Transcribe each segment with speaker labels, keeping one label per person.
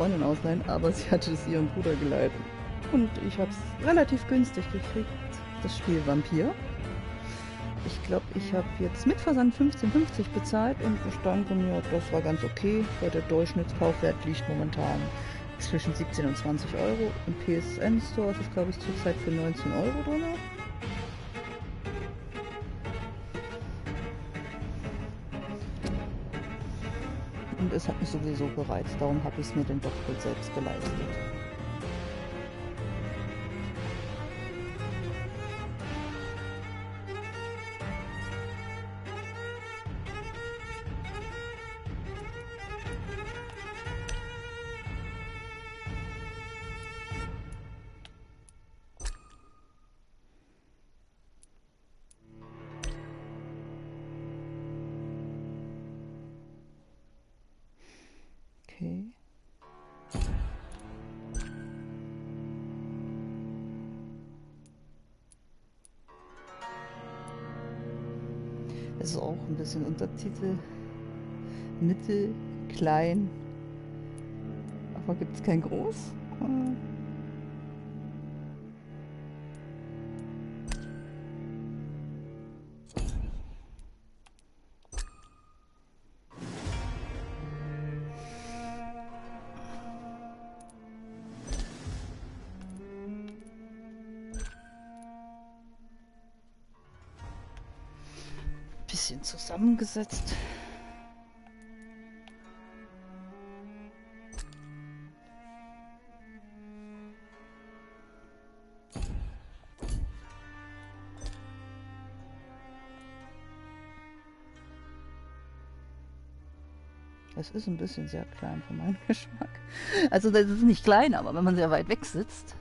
Speaker 1: Freundin ausleihen, aber sie hatte es ihrem Bruder geleiht. Und ich habe es relativ günstig gekriegt, das Spiel Vampyr. Ich glaube, ich habe jetzt mit Versand 15,50 bezahlt und ich denke mir, das war ganz okay, weil der Durchschnittskaufwert liegt momentan zwischen 17 und 20 Euro. Im PSN Store ist es, glaube ich, zurzeit für 19 Euro drin. Und es hat mich sowieso gereizt, darum habe ich es mir dann doch wohl selbst geleistet. Okay. Es ist auch ein bisschen Untertitel. Mittel, klein, aber gibt es kein Groß? Bisschen zusammengesetzt. Es ist ein bisschen sehr klein für meinen Geschmack. Also das ist nicht klein, aber wenn man sehr weit weg sitzt.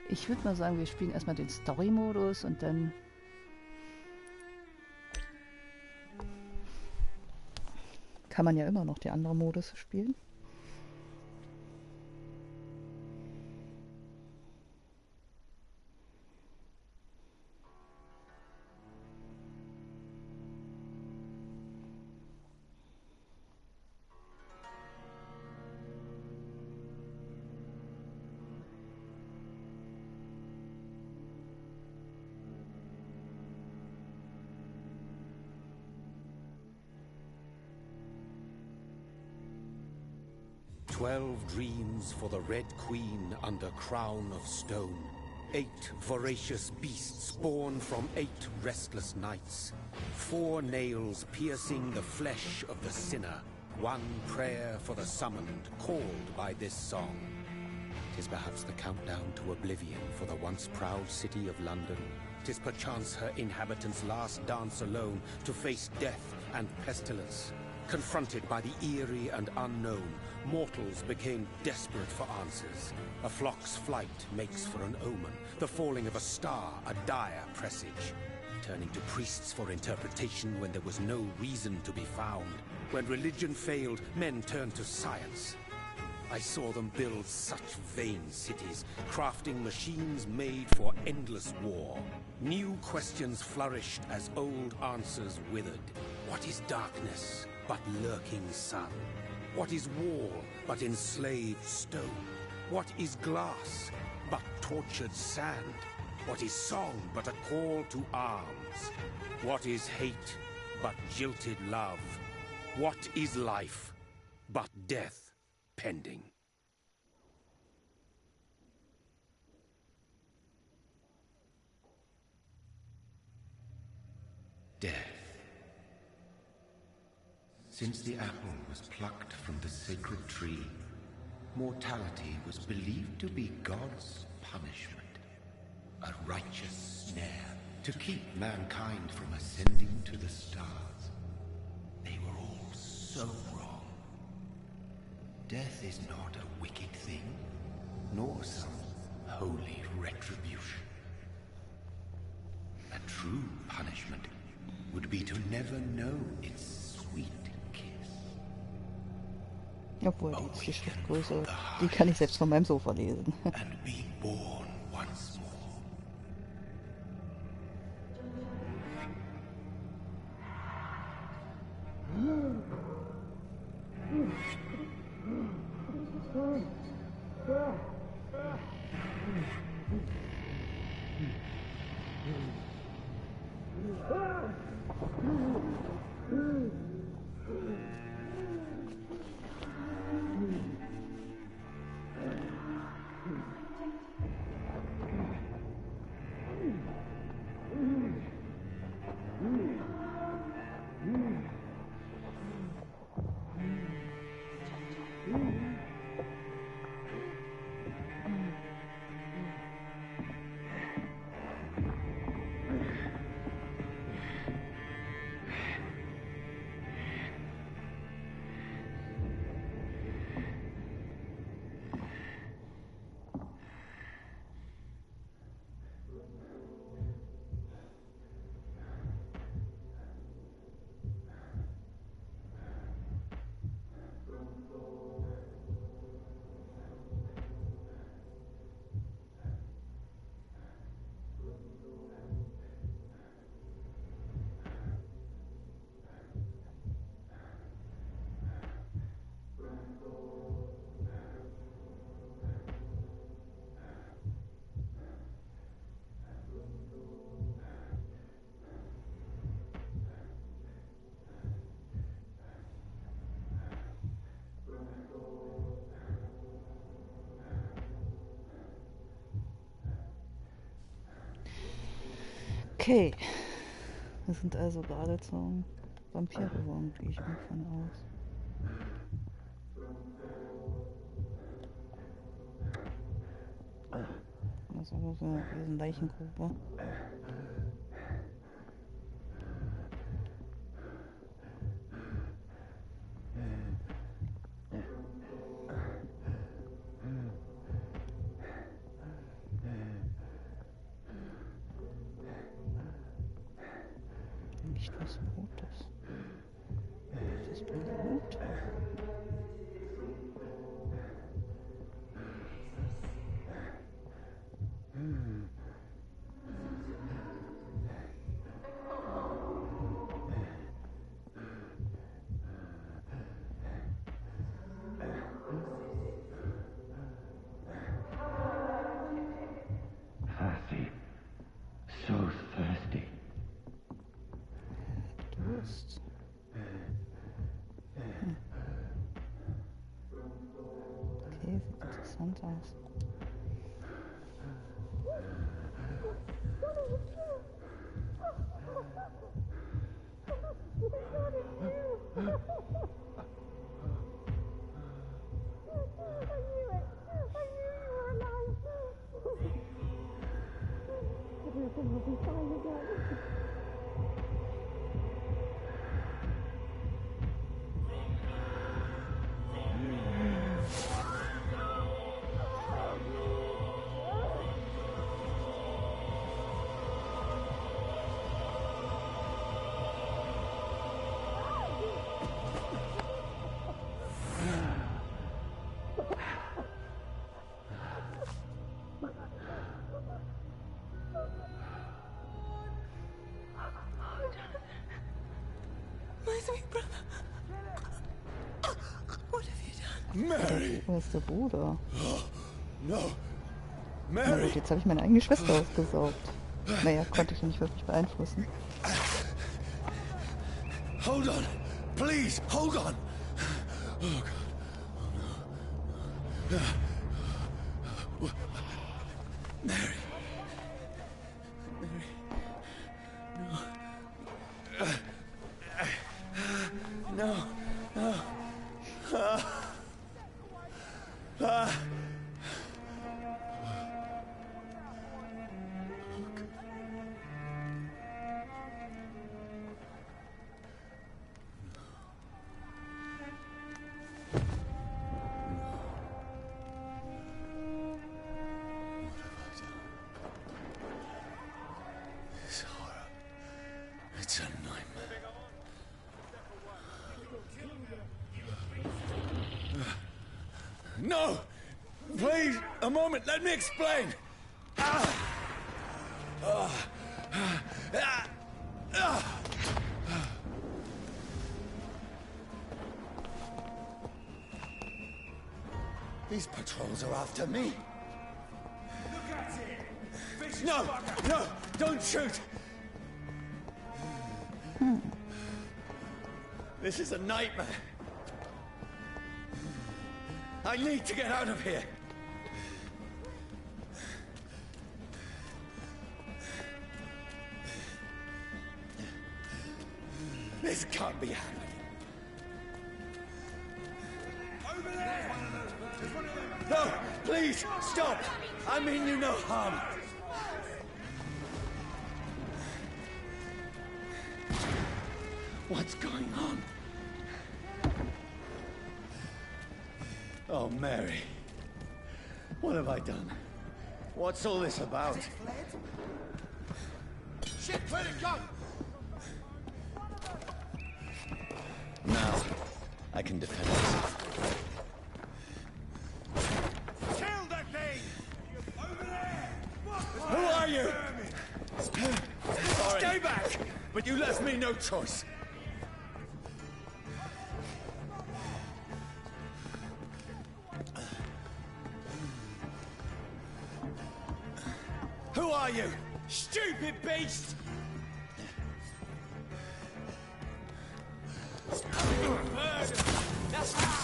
Speaker 1: Ich würde mal sagen, wir spielen erstmal den Story-Modus und dann kann man ja immer noch die anderen Modus spielen.
Speaker 2: "12 dreams for the Red Queen under crown of stone. 8 voracious beasts born from 8 restless nights. 4 nails piercing the flesh of the sinner. 1 prayer for the summoned, called by this song. 'Tis perhaps the countdown to oblivion for the once proud city of London. 'Tis perchance her inhabitants' last dance alone to face death and pestilence. Confronted by the eerie and unknown, mortals became desperate for answers. A flock's flight makes for an omen, the falling of a star a dire presage. Turning to priests for interpretation when there was no reason to be found. When religion failed, men turned to science. I saw them build such vain cities, crafting machines made for endless war. New questions flourished as old answers withered. What is darkness but lurking sun? What is wall but enslaved stone? What is glass but tortured sand? What is song but a call to arms? What is hate but jilted love? What is life but death pending?
Speaker 3: Death. Since the apple was plucked from the sacred tree, mortality was believed to be God's punishment. A righteous snare to keep mankind from ascending to the stars. They were all so wrong. Death is not a wicked thing, nor some holy retribution. A true punishment would be to never know its sweet kiss.
Speaker 1: Obwohl, die Schriftgröße, die kann ich selbst von meinem Sofa lesen.
Speaker 3: and be born once more.
Speaker 1: Okay. Wir sind also gerade zum Vampir geworden, gehe ich mal von aus. Das ist aber so eine riesen Leichengrube. Nicht was Rotes. Das Blut.
Speaker 3: Thirsty. So thirsty.
Speaker 1: Durst. Okay, sieht interessant aus.
Speaker 4: My sweet brother. What have you done?
Speaker 2: Mary!
Speaker 1: Wo ist der Bruder?
Speaker 2: No!
Speaker 1: Na
Speaker 2: Mary!
Speaker 1: gut, jetzt habe ich meine eigene Schwester ausgesaugt. Naja, konnte ich nicht wirklich beeinflussen.
Speaker 2: Hold on! Please, hold on! Oh, God. Oh, no. Mary. Mary. No. No. No. What have I done?
Speaker 5: A moment, let me explain! These patrols are after me.
Speaker 6: Look at it!
Speaker 5: No! No! Don't shoot! This is a nightmare. I need to get out of here. This can't be happening.
Speaker 6: Over there! There's one of them!
Speaker 5: No! Please! Stop! I mean you no harm. What's going on? Oh, Mary. What have I done? What's all this about?
Speaker 6: Shit, where'd it go?
Speaker 5: Now, I can defend myself.
Speaker 6: Kill that thing! Over there!
Speaker 5: Who are you? Sorry. Stay back! But you left me no choice. Who are you?
Speaker 6: Stupid beast!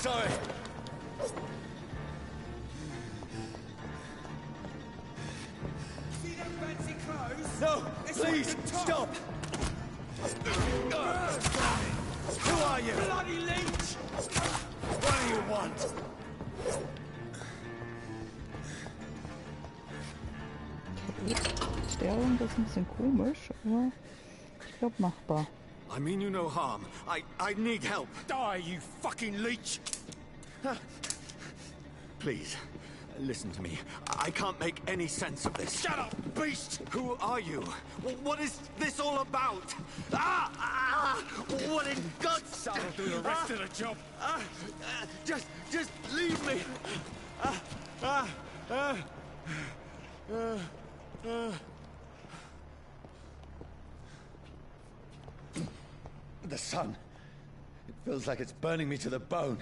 Speaker 5: Sorry.
Speaker 6: See them fancy clothes?
Speaker 5: No,
Speaker 6: It's
Speaker 5: please,
Speaker 6: like the top.
Speaker 5: stop! Who are you?
Speaker 6: Bloody leech!
Speaker 5: What do you want?
Speaker 1: Die Steuerung ist ein bisschen komisch, aber ich glaube machbar.
Speaker 5: I mean you no harm. I need help.
Speaker 6: Die, you fucking leech!
Speaker 5: Please, listen to me. I can't make any sense of this.
Speaker 6: Shut up, beast!
Speaker 5: Who are you? What is this all about? What in God's
Speaker 6: That'll do the rest of the job.
Speaker 5: Just leave me. The sun. It feels like it's burning me to the bone.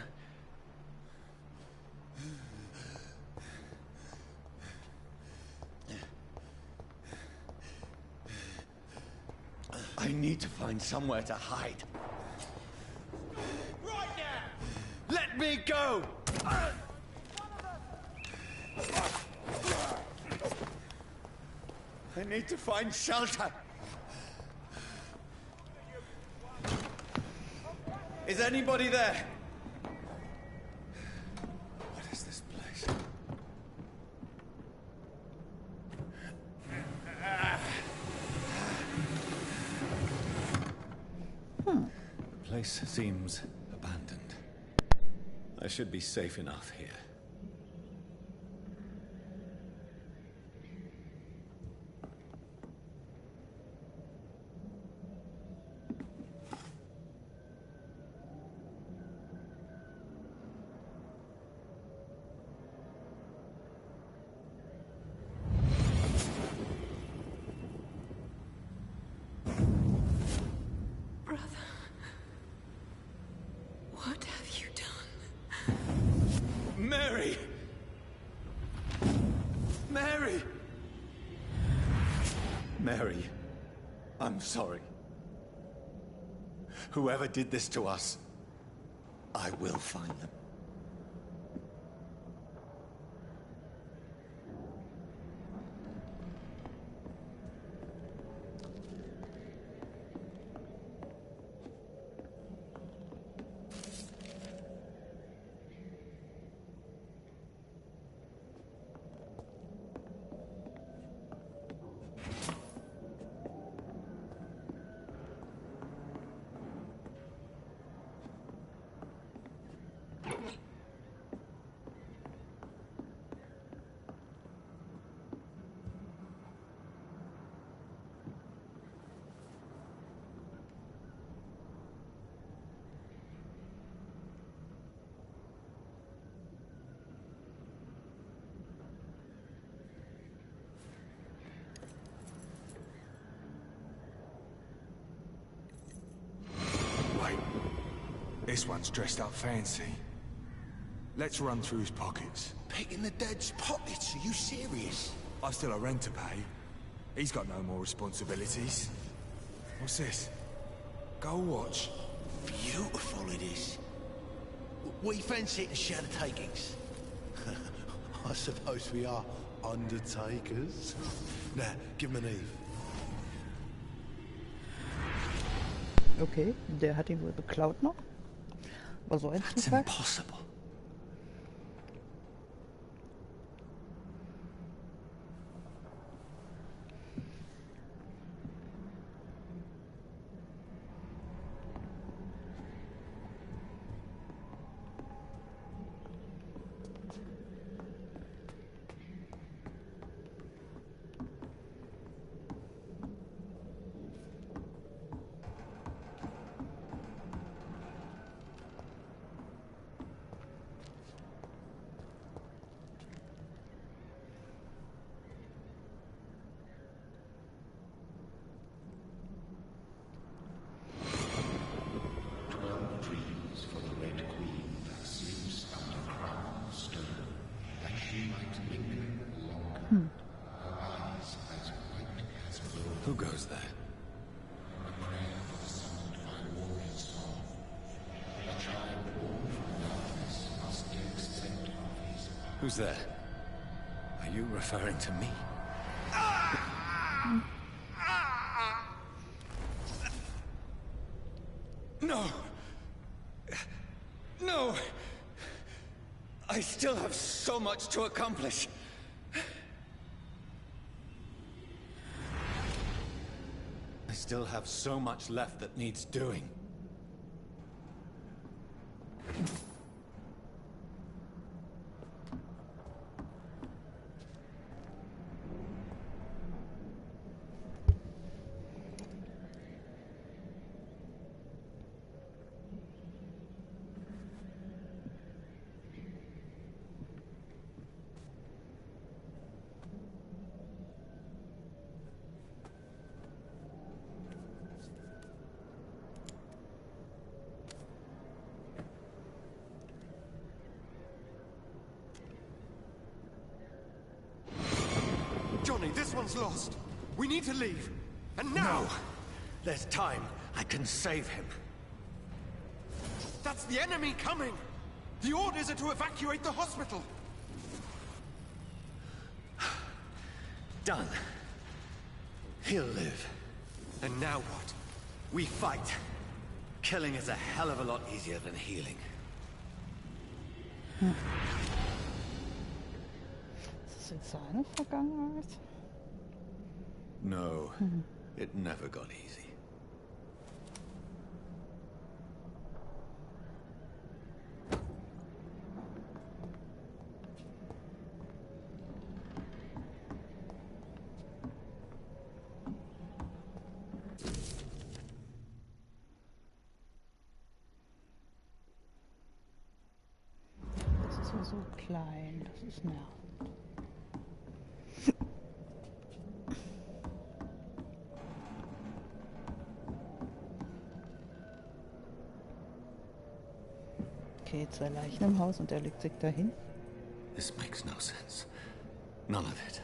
Speaker 5: I need to find somewhere to hide.
Speaker 6: Right now!
Speaker 5: Let me go! I need to find shelter. Is anybody there? What is this place? The place seems abandoned. I should be safe enough here.
Speaker 4: Brother, what have you done?
Speaker 5: Mary! Mary! Mary, I'm sorry. Whoever did this to us, I will find them.
Speaker 6: This one's dressed up fancy. Let's run through his pockets.
Speaker 3: Picking the dead's pockets? Are you serious?
Speaker 6: I've still a rent to pay. He's got no more responsibilities. What's this? Gold watch.
Speaker 3: Beautiful it is. We fancy it to share the takings. I suppose we are undertakers. Now, give him an Eve.
Speaker 1: Okay, der hat ihn wohl beklaut noch. Aber so ein
Speaker 5: That's
Speaker 1: Zufall.
Speaker 5: impossible. Who goes there? Who's there? Are you referring to me? No! No! I still have so much to accomplish. I still have so much left that needs doing.
Speaker 6: Johnny, this one's lost. We need to leave. And now!
Speaker 5: No! There's time. I can save him.
Speaker 6: That's the enemy coming! The orders are to evacuate the hospital!
Speaker 5: Done. He'll live.
Speaker 6: And now what?
Speaker 5: We fight. Killing is a hell of a lot easier than healing.
Speaker 1: Ist das jetzt seine Vergangenheit?
Speaker 5: No, it never got easy.
Speaker 1: Das ist ja so klein, das ist nervig. Okay, 2 Leichen im Haus und er legt sich dahin.
Speaker 5: This makes no sense. None of it.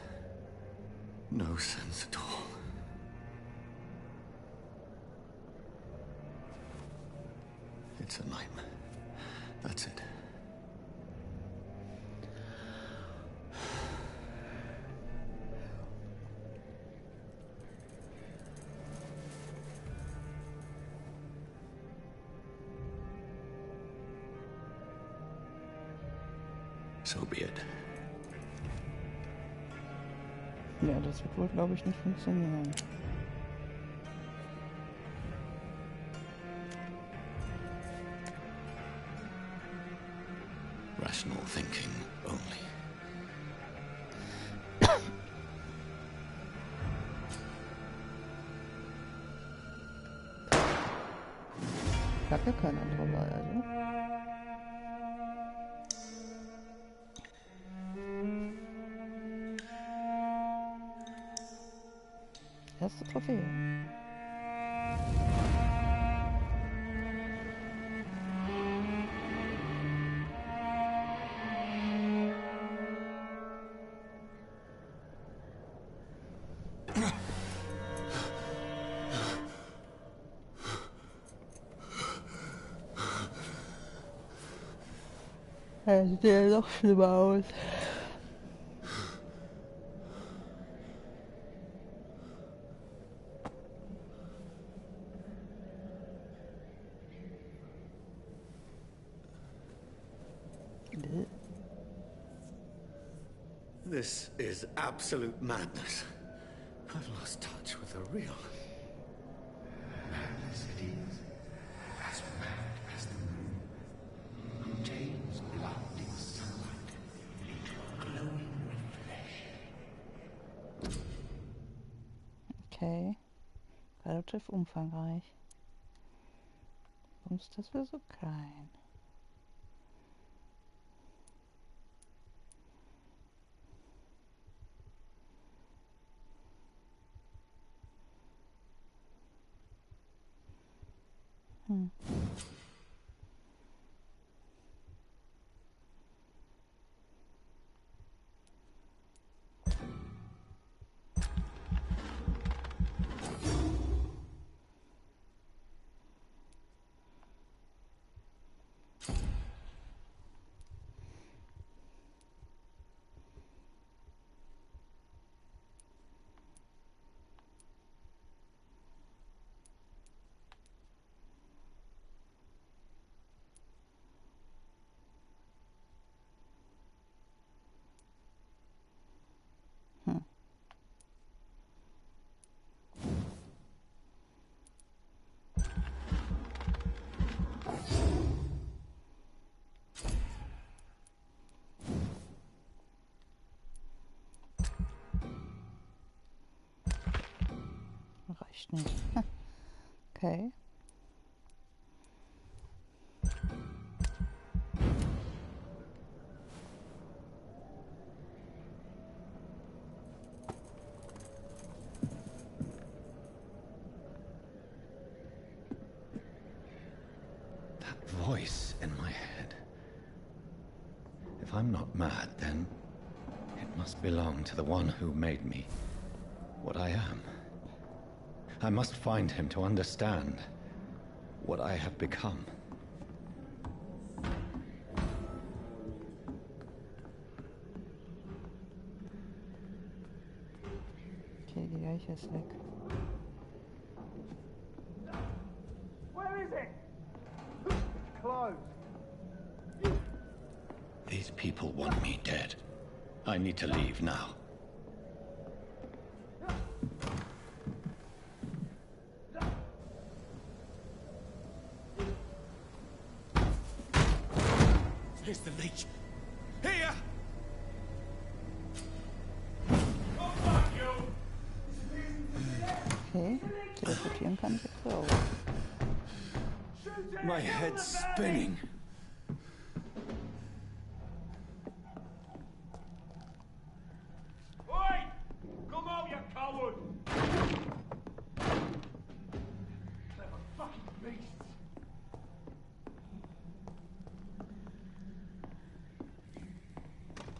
Speaker 5: No sense at all. It's a nightmare. That's it. So be it.
Speaker 1: Ja, das wird wohl, glaube ich, nicht funktionieren.
Speaker 5: Rational thinking only.
Speaker 1: Ich habe ja keine andere Wahl, also. Erste Trophäe. Das sieht ja noch schlimmer aus.
Speaker 5: This is absolute madness. I've lost touch with the real.
Speaker 3: Madness it is, as mad as the moon, who changes blinding sunlight into a glowing reflection.
Speaker 1: Okay. Relativ umfangreich. Warum ist das so klein? Reicht nicht. Okay.
Speaker 5: That voice in my head. If I'm not mad, then it must belong to the one who made me what I am. I must find him to understand what I have become.
Speaker 1: Okay, die Leiche ist weg.
Speaker 6: Where is it? Closed.
Speaker 5: These people want me dead. I need to leave now.
Speaker 6: Here's the leech. Here!
Speaker 1: Okay, teleportieren kann ich jetzt auch.
Speaker 5: My head's spinning.
Speaker 6: Oi! Come out, you coward! Clever fucking beasts!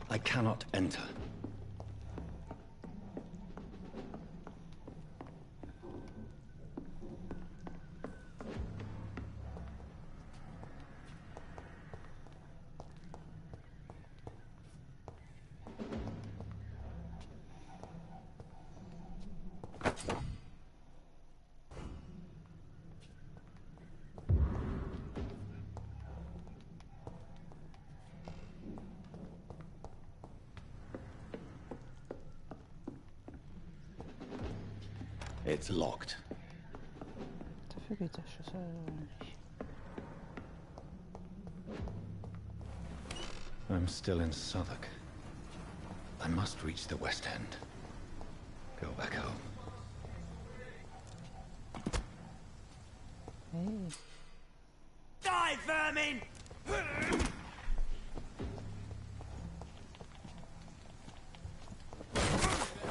Speaker 5: I cannot enter. It's locked.
Speaker 1: Dafür geht der Schlüssel nicht.
Speaker 5: I'm still in Southwark. I must reach the West End. Go back home.
Speaker 1: Hey.
Speaker 6: Die, vermin!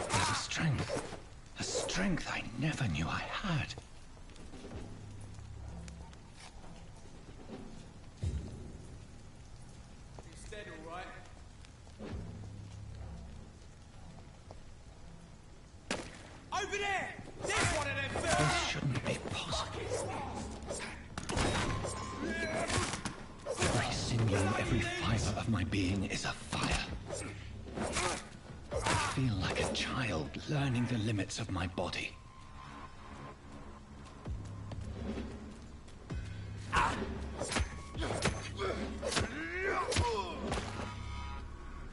Speaker 5: There's a strength I never knew I had.
Speaker 6: He's dead, all right. Over there! There's one of them
Speaker 5: This
Speaker 6: first!
Speaker 5: shouldn't be possible. Every sinew, every fiber of of my being is afire. I feel like a child learning the limits of my body.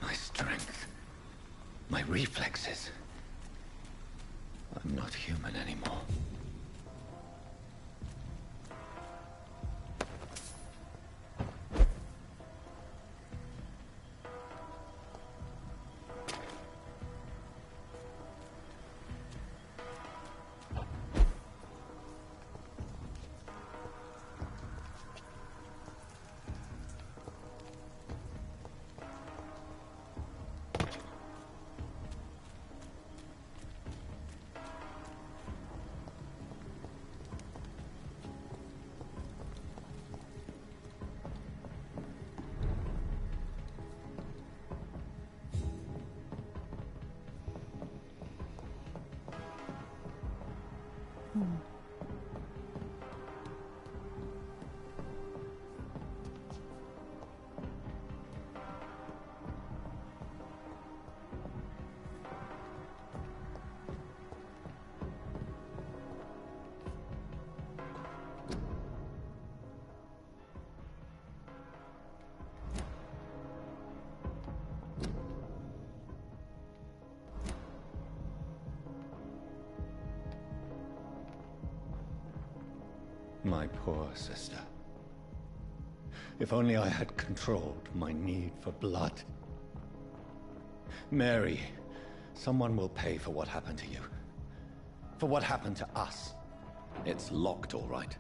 Speaker 5: My strength, my reflexes. I'm not human anymore. My poor sister. If only I had controlled my need for blood. Mary, someone will pay for what happened to you. For what happened to us. It's locked, all right.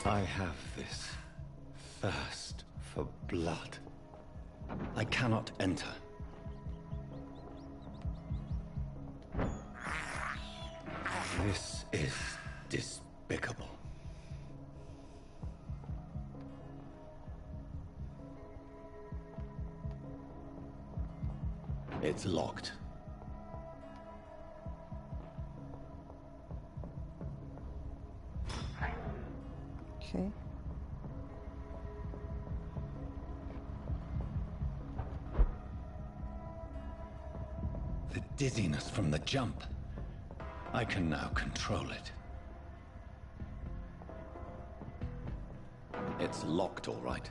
Speaker 5: I have this thirst for blood. I cannot enter. This is despicable. It's locked.
Speaker 1: Okay.
Speaker 5: The dizziness from the jump. I can now control it. It's locked, all right.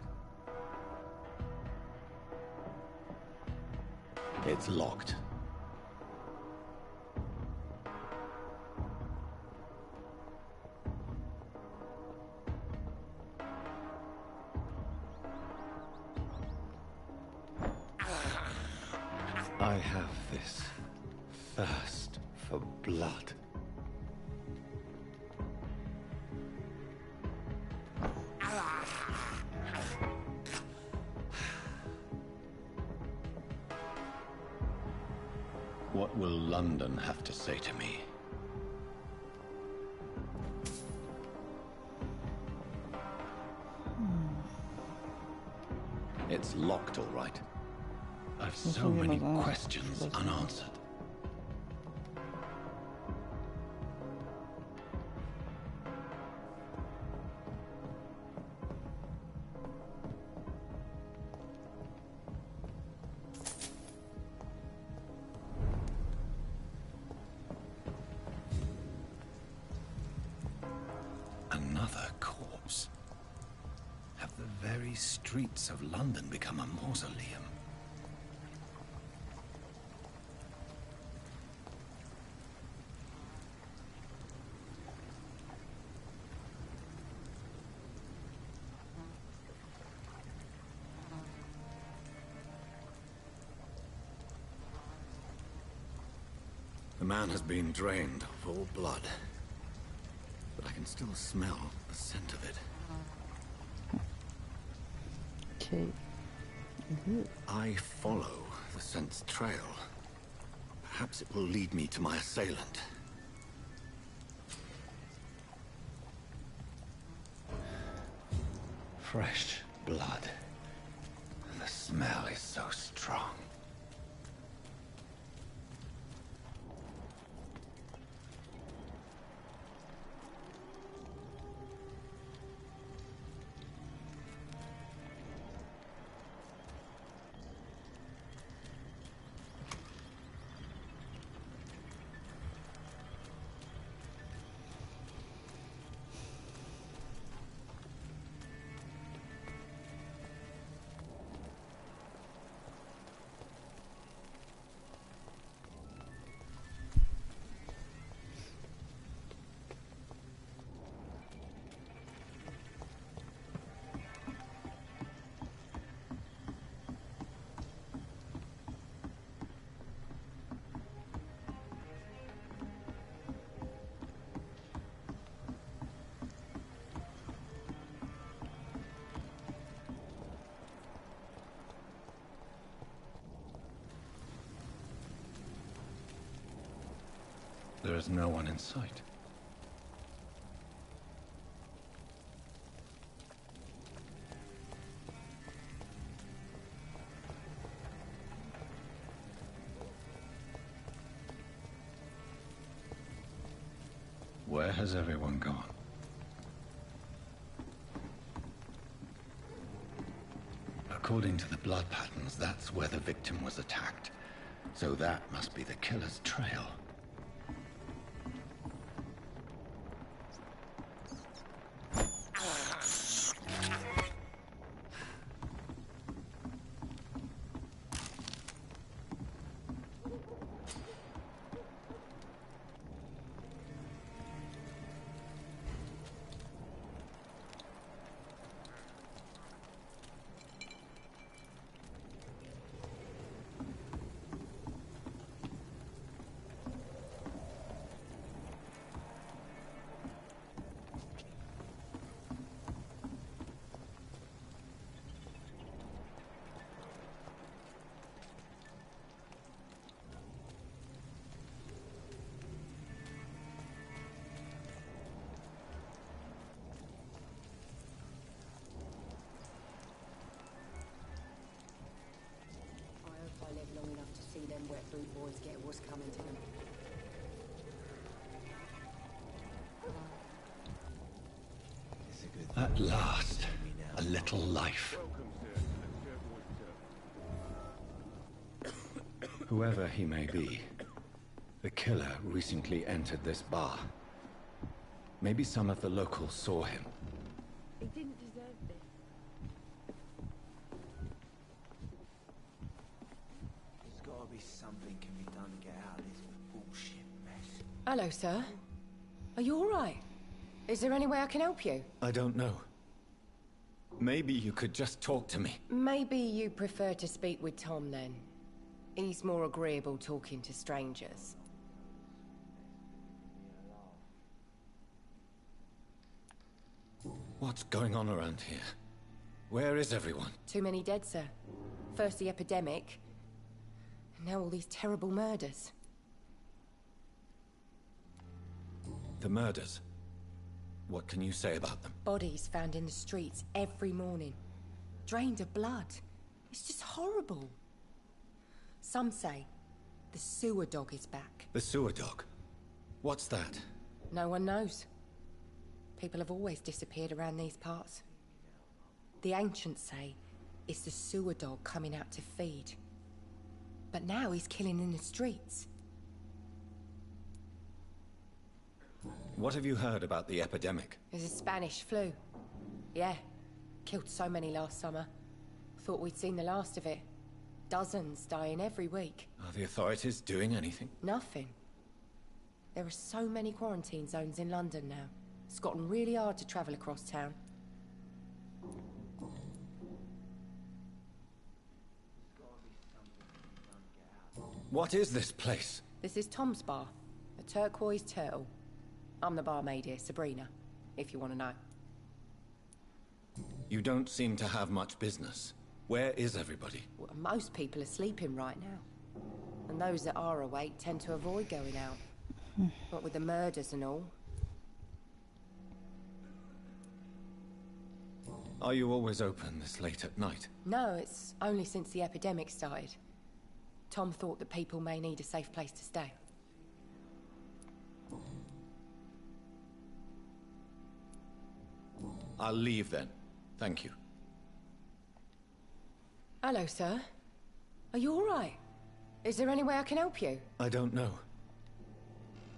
Speaker 5: It's locked. I have this thirst for blood. What will London have to say to me? It's locked, all right. I've so many questions unanswered. Another corpse. Have the very streets of London become a mausoleum? The man has been drained of all blood, but I can still smell the scent of it.
Speaker 1: Okay.
Speaker 5: I follow the scent's trail. Perhaps it will lead me to my assailant. Fresh blood. The smell is so strong. is no one in sight. Where has everyone gone? According to the blood patterns, that's where the victim was attacked. So that must be the killer's trail.
Speaker 7: Them wet boot boys get what's coming to them.
Speaker 5: At last, a little life. Whoever he may be, the killer recently entered this bar. Maybe some of the locals saw him.
Speaker 7: He didn't deserve this.
Speaker 8: There's gotta be something can be done to get out of this bullshit mess.
Speaker 7: Hello, sir. Are you all right? Is there any way I can help you?
Speaker 5: I don't know. Maybe you could just talk to me.
Speaker 7: Maybe you prefer to speak with Tom, then. He's more agreeable talking to strangers.
Speaker 5: What's going on around here? Where is everyone?
Speaker 7: Too many dead, sir. First the epidemic, and now all these terrible murders.
Speaker 5: The murders. What can you say about them?
Speaker 7: Bodies found in the streets every morning. Drained of blood. It's just horrible. Some say the sewer dog is back.
Speaker 5: The sewer dog? What's that?
Speaker 7: No one knows. People have always disappeared around these parts. The ancients say it's the sewer dog coming out to feed. But now he's killing in the streets.
Speaker 5: What have you heard about the epidemic?
Speaker 7: There's a Spanish flu. Yeah. Killed so many last summer. Thought we'd seen the last of it. Dozens dying every week.
Speaker 5: Are the authorities doing anything?
Speaker 7: Nothing. There are so many quarantine zones in London now. It's gotten really hard to travel across town.
Speaker 5: What is this place?
Speaker 7: This is Tom's bar. A turquoise turtle. I'm the barmaid here, Sabrina, if you want to know.
Speaker 5: You don't seem to have much business. Where is everybody?
Speaker 7: Well, most people are sleeping right now. And those that are awake tend to avoid going out. What with the murders and all.
Speaker 5: Are you always open this late at night?
Speaker 7: No, it's only since the epidemic started. Tom thought that people may need a safe place to stay.
Speaker 5: I'll leave then. Thank you.
Speaker 7: Hello, sir. Are you all right? Is there any way I can help you?
Speaker 5: I don't know.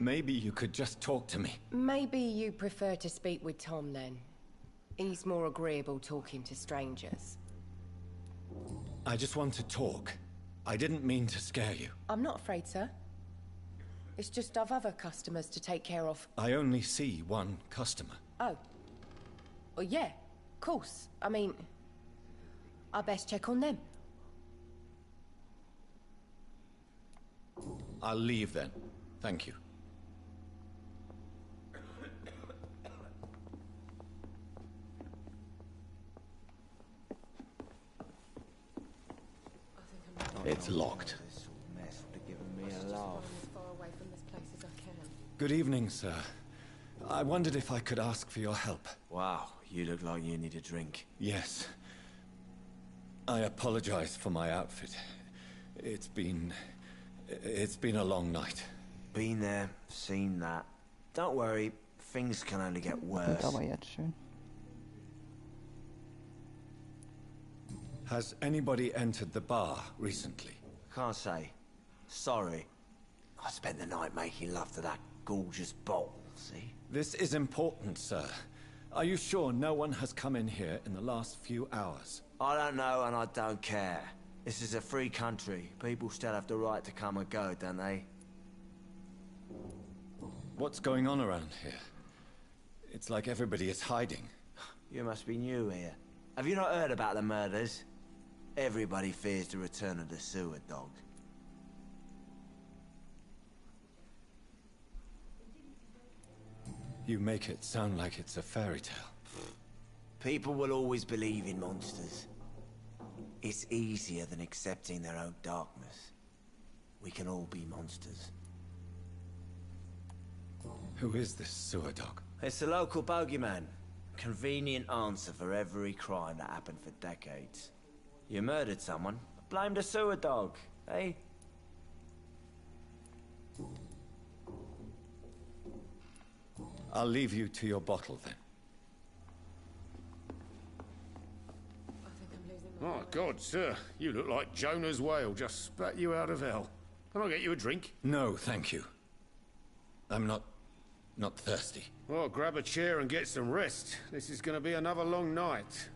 Speaker 5: Maybe you could just talk to me.
Speaker 7: Maybe you prefer to speak with Tom, then. He's more agreeable talking to strangers.
Speaker 5: I just want to talk. I didn't mean to scare you.
Speaker 7: I'm not afraid, sir. It's just I've other customers to take care of.
Speaker 5: I only see one customer.
Speaker 7: Oh. Well, yeah, of course. I mean, I best check on them.
Speaker 5: I'll leave then. Thank you. It's locked.
Speaker 8: This mess would have given me a laugh.
Speaker 7: As far away from this place as I can.
Speaker 5: Good evening, sir. I wondered if I could ask for your help.
Speaker 8: Wow, you look like you need a drink.
Speaker 5: Yes. I apologize for my outfit. It's been a long night.
Speaker 8: Been there, seen that. Don't worry, things can only get
Speaker 1: Wird
Speaker 8: worse.
Speaker 1: aber jetzt schön.
Speaker 5: Has anybody entered the bar recently?
Speaker 8: Can't say. Sorry. I spent the night making love to that gorgeous bottle, see?
Speaker 5: This is important, sir. Are you sure no one has come in here in the last few hours?
Speaker 8: I don't know and I don't care. This is a free country. People still have the right to come and go, don't they?
Speaker 5: What's going on around here? It's like everybody is hiding.
Speaker 8: You must be new here. Have you not heard about the murders? Everybody fears the return of the sewer dog.
Speaker 5: You make it sound like it's a fairy tale.
Speaker 8: People will always believe in monsters. It's easier than accepting their own darkness. We can all be monsters.
Speaker 5: Who is this sewer dog?
Speaker 8: It's the local bogeyman. Convenient answer for every crime that happened for decades. You murdered someone, blame the sewer dog, eh?
Speaker 5: I'll leave you to your bottle then.
Speaker 9: My God, sir, you look like Jonah's whale just spat you out of hell. Can I get you a drink?
Speaker 5: No, thank you. I'm not thirsty.
Speaker 9: Well, grab a chair and get some rest. This is going to be another long night.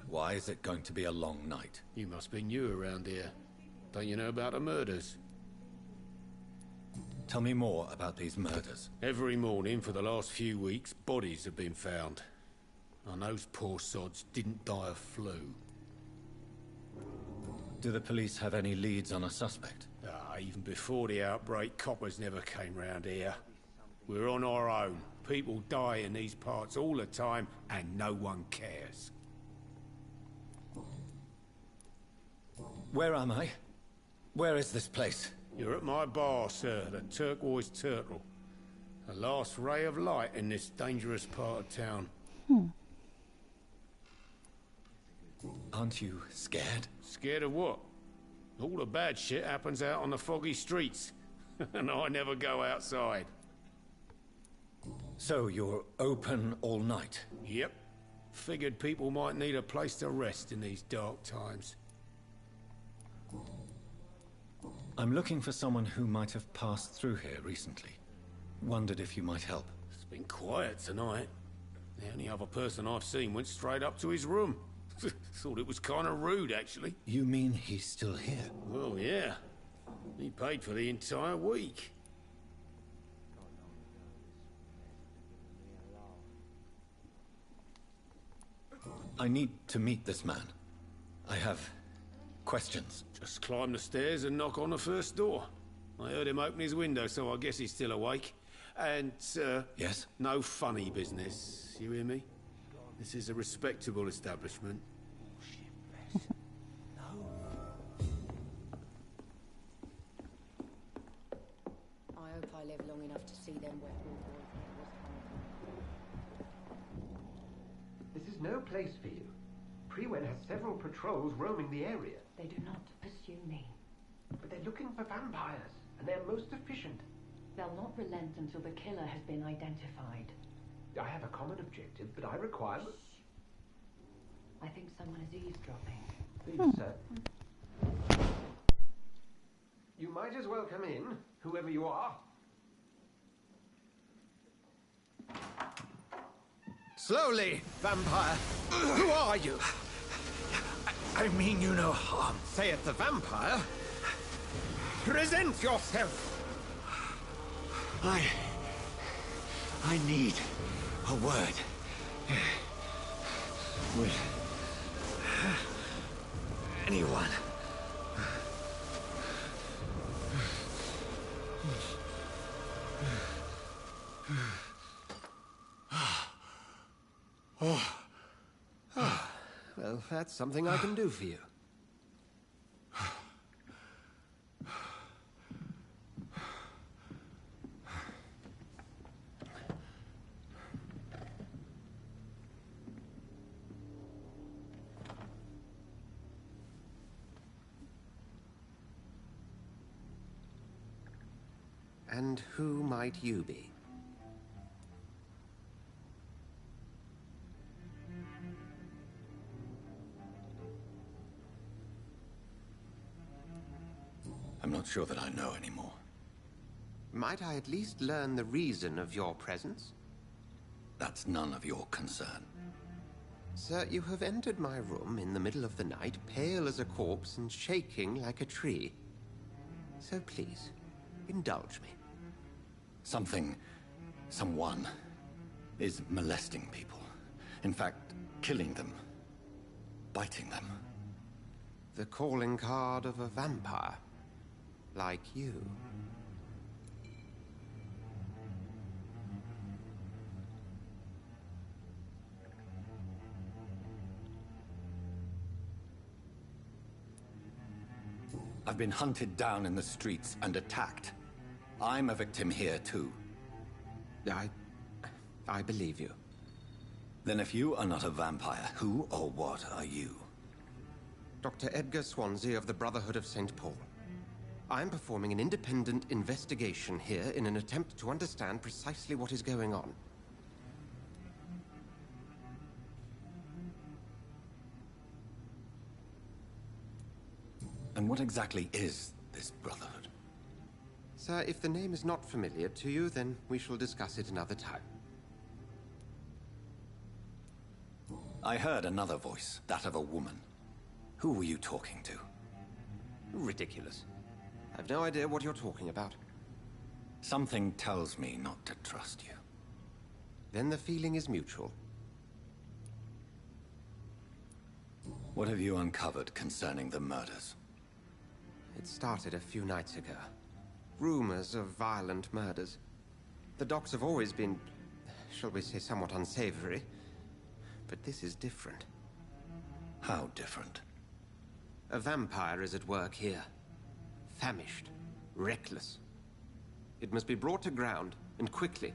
Speaker 5: Why is it going to be a long night?
Speaker 9: You must be new around here. Don't you know about the murders?
Speaker 5: Tell me more about these murders.
Speaker 9: Every morning for the last few weeks, bodies have been found. And those poor sods didn't die of flu.
Speaker 5: Do the police have any leads on a suspect?
Speaker 9: Even before the outbreak, coppers never came round here. We're on our own. People die in these parts all the time, and no one cares.
Speaker 5: Where am I? Where is this place?
Speaker 9: You're at my bar, sir, the Turquoise Turtle. The last ray of light in this dangerous part of town.
Speaker 5: Aren't you scared?
Speaker 9: Scared of what? All the bad shit happens out on the foggy streets. And I never go outside.
Speaker 5: So you're open all night?
Speaker 9: Yep. Figured people might need a place to rest in these dark times.
Speaker 5: I'm looking for someone who might have passed through here recently. Wondered if you might help.
Speaker 9: It's been quiet tonight. The only other person I've seen went straight up to his room. Thought it was kind of rude, actually.
Speaker 5: You mean he's still here?
Speaker 9: Well, yeah. He paid for the entire week.
Speaker 5: I need to meet this man. I have questions.
Speaker 9: Just climb the stairs and knock on the first door. I heard him open his window, so I guess he's still awake. And,
Speaker 5: Yes?
Speaker 9: no funny business. You hear me? This is a respectable establishment.
Speaker 7: I hope I live long enough to see them wet wool boys.
Speaker 10: This is no place for you. Prewen has several patrols roaming the area.
Speaker 11: They do not pursue me.
Speaker 10: But they're looking for vampires, and they're most efficient.
Speaker 11: They'll not relent until the killer has been identified.
Speaker 10: I have a common objective, but I require...
Speaker 11: I think someone is eavesdropping.
Speaker 10: Please, sir. You might as well come in, whoever you are.
Speaker 3: Slowly, vampire. Who are you? I mean you no harm, saith the vampire. Present yourself. I need a word. With anyone.
Speaker 10: Well, that's something I can do for you.
Speaker 3: And who might you be?
Speaker 5: I'm not sure that I know anymore.
Speaker 3: Might I at least learn the reason of your presence?
Speaker 5: That's none of your concern.
Speaker 3: Sir, you have entered my room in the middle of the night, pale as a corpse and shaking like a tree. So please, indulge me.
Speaker 5: Someone is molesting people. In fact, killing them. Biting them.
Speaker 3: The calling card of a vampire. Like you.
Speaker 5: I've been hunted down in the streets and attacked. I'm a victim here, too.
Speaker 3: I believe you.
Speaker 5: Then if you are not a vampire, who or what are you?
Speaker 3: Dr. Edgar Swansea of the Brotherhood of St. Paul. I'm performing an independent investigation here in an attempt to understand precisely what is going on.
Speaker 5: And what exactly is this Brotherhood?
Speaker 3: Sir, if the name is not familiar to you, then we shall discuss it another time.
Speaker 5: I heard another voice, that of a woman. Who were you talking to?
Speaker 3: Ridiculous. I've no idea what you're talking about.
Speaker 5: Something tells me not to trust you.
Speaker 3: Then the feeling is mutual.
Speaker 5: What have you uncovered concerning the murders?
Speaker 3: It started a few nights ago. Rumors of violent murders. The docks have always been, shall we say, somewhat unsavory. But this is different.
Speaker 5: How different?
Speaker 3: A vampire is at work here. Famished. Reckless. It must be brought to ground, and quickly.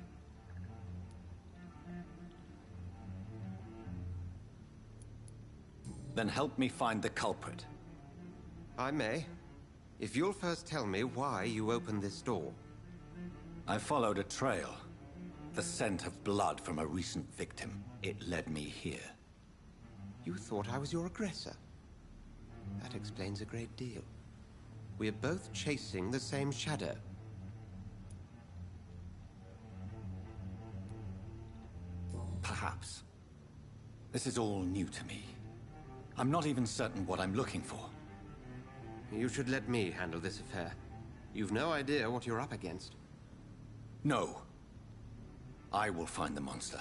Speaker 5: Then help me find the culprit.
Speaker 3: I may. If you'll first tell me why you opened this door.
Speaker 5: I followed a trail. The scent of blood from a recent victim. It led me here.
Speaker 3: You thought I was your aggressor. That explains a great deal. We are both chasing the same shadow.
Speaker 5: Perhaps. This is all new to me. I'm not even certain what I'm looking for.
Speaker 3: You should let me handle this affair. You've no idea what you're up against.
Speaker 5: No. I will find the monster.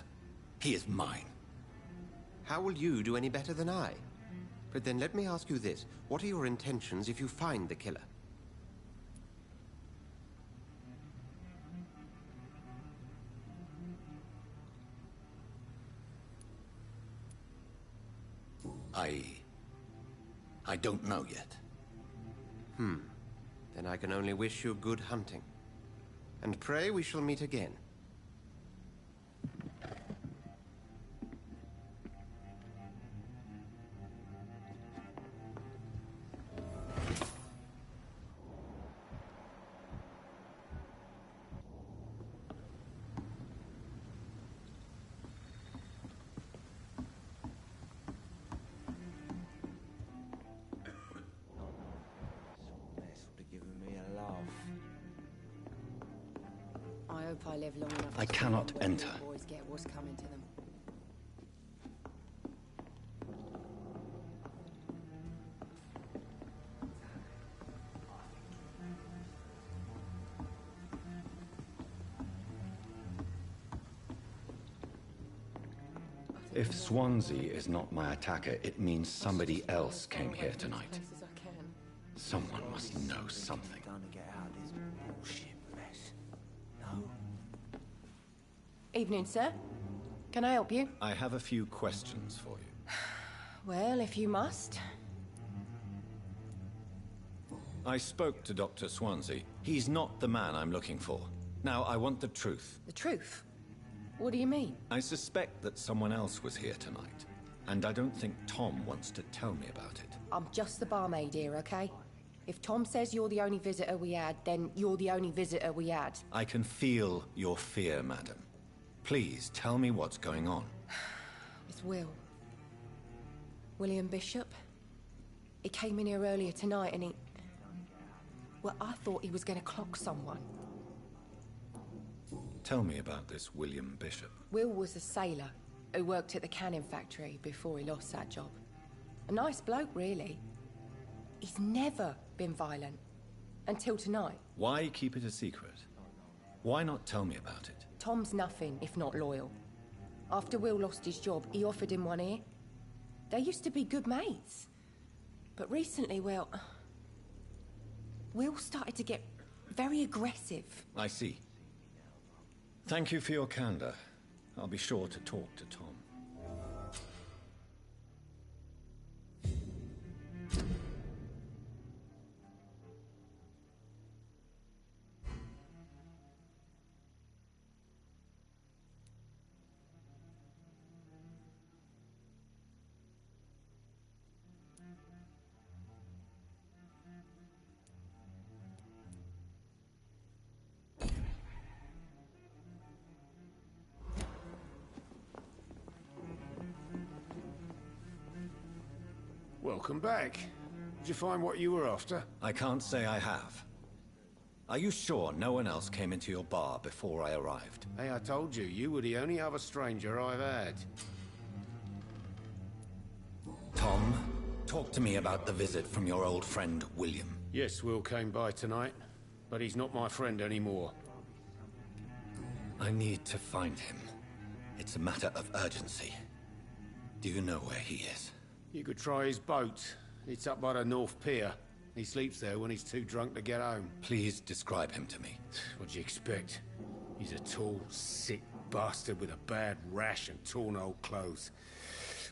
Speaker 5: He is mine.
Speaker 3: How will you do any better than I? But then let me ask you this. What are your intentions if you find the killer?
Speaker 5: I don't know yet.
Speaker 3: Then I can only wish you good hunting. And pray we shall meet again.
Speaker 7: I hope I live long enough.
Speaker 5: I cannot enter.
Speaker 7: Boys get what's coming to them.
Speaker 5: If Swansea is not my attacker, it means somebody else came here tonight. Someone must know something.
Speaker 7: Evening, sir. Can I help you?
Speaker 5: I have a few questions for you.
Speaker 7: Well, if you must.
Speaker 5: I spoke to Dr. Swansea. He's not the man I'm looking for. Now, I want the truth.
Speaker 7: The truth? What do you mean?
Speaker 5: I suspect that someone else was here tonight. And I don't think Tom wants to tell me about it.
Speaker 7: I'm just the barmaid here, okay? If Tom says you're the only visitor we had, then you're the only visitor we had.
Speaker 5: I can feel your fear, madam. Please, tell me what's going on.
Speaker 7: It's Will. William Bishop. He came in here earlier tonight and he... Well, I thought he was going to clock someone.
Speaker 5: Tell me about this William Bishop.
Speaker 7: Will was a sailor who worked at the cannon factory before he lost that job. A nice bloke, really. He's never been violent. Until tonight.
Speaker 5: Why keep it a secret? Why not tell me about it?
Speaker 7: Tom's nothing if not loyal. After Will lost his job, he offered him one ear. They used to be good mates. But recently, well... Will started to get very aggressive.
Speaker 5: I see. Thank you for your candor. I'll be sure to talk to Tom.
Speaker 9: Welcome back. Did you find what you were after?
Speaker 5: I can't say I have. Are you sure no one else came into your bar before I arrived?
Speaker 9: Hey, I told you, you were the only other stranger I've had.
Speaker 5: Tom, talk to me about the visit from your old friend, William.
Speaker 9: Yes, Will came by tonight, but he's not my friend anymore.
Speaker 5: I need to find him. It's a matter of urgency. Do you know where he is?
Speaker 9: You could try his boat. It's up by the North Pier. He sleeps there when he's too drunk to get home.
Speaker 5: Please describe him to me.
Speaker 9: What'd you expect? He's a tall, sick bastard with a bad rash and torn old clothes.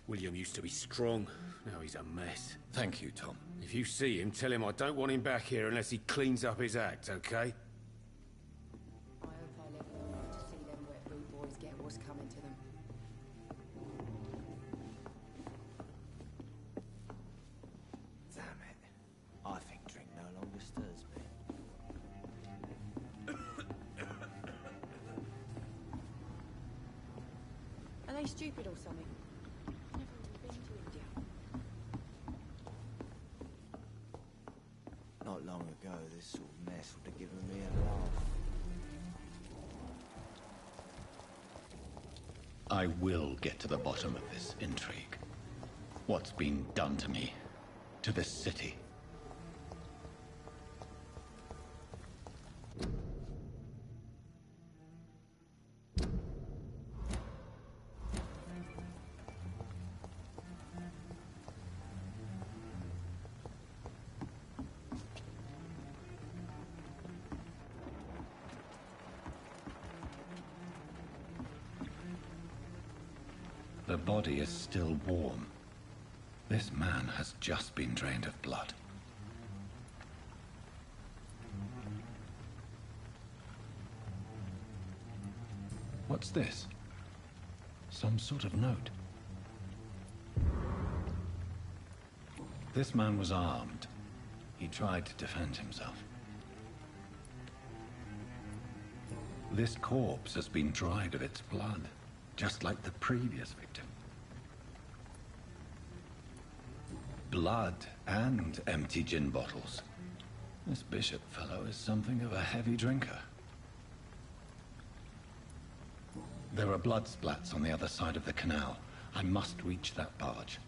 Speaker 9: William used to be strong. Now he's a mess.
Speaker 5: Thank you, Tom.
Speaker 9: If you see him, tell him I don't want him back here unless he cleans up his act, okay?
Speaker 7: I hope I live long enough to see them wet boot boys get what's coming to them.
Speaker 8: Damn it. I think drink no longer stirs me.
Speaker 7: Are they stupid or something? Never even been to India.
Speaker 8: Not long ago, this sort of mess would have given me a laugh.
Speaker 5: I will get to the bottom of this intrigue. What's been done to me, to this city. The body is still warm. This man has just been drained of blood. What's this? Some sort of note. This man was armed. He tried to defend himself. This corpse has been dried of its blood, just like the previous victim. Blood and empty gin bottles. This Bishop fellow is something of a heavy drinker. There are blood splats on the other side of the canal. I must reach that barge.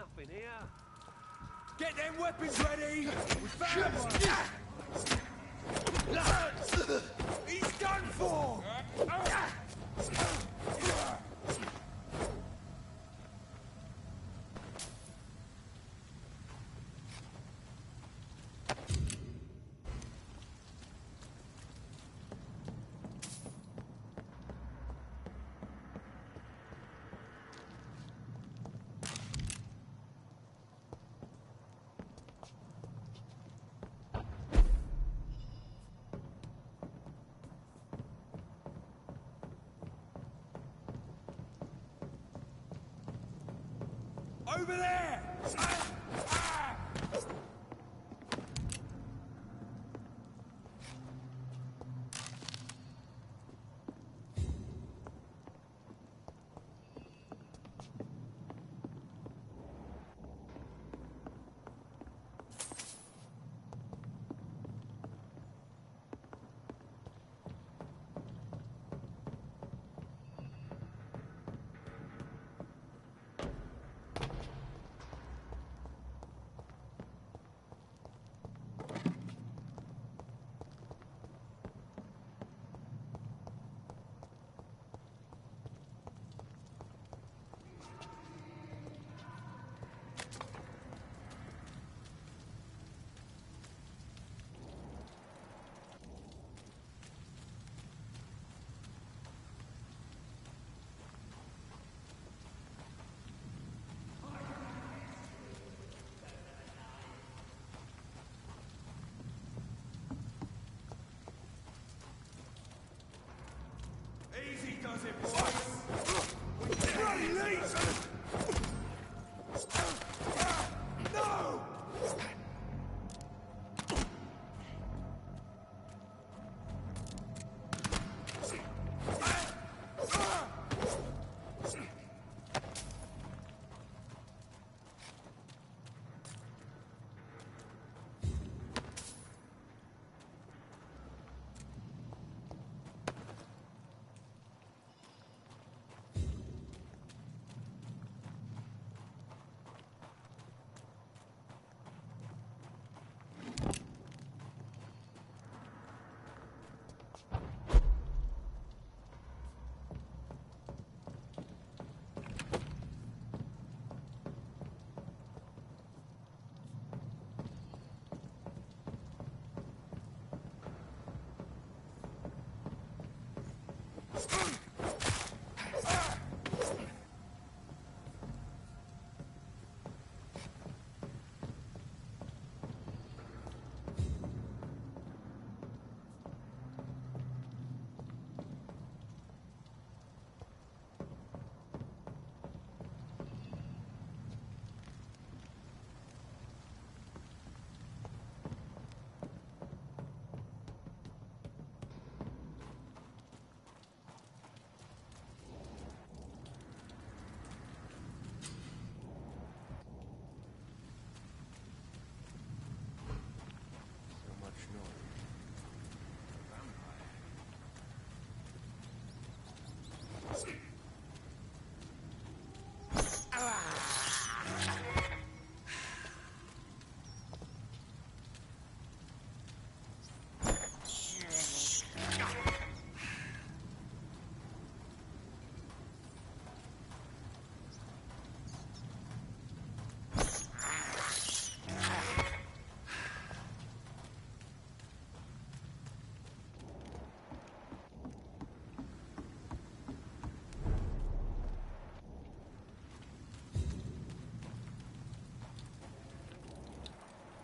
Speaker 10: nothing here.
Speaker 6: Get them weapons ready! We found one! He's done for! Over there! Easy does it, boys! Bloody leaves! No!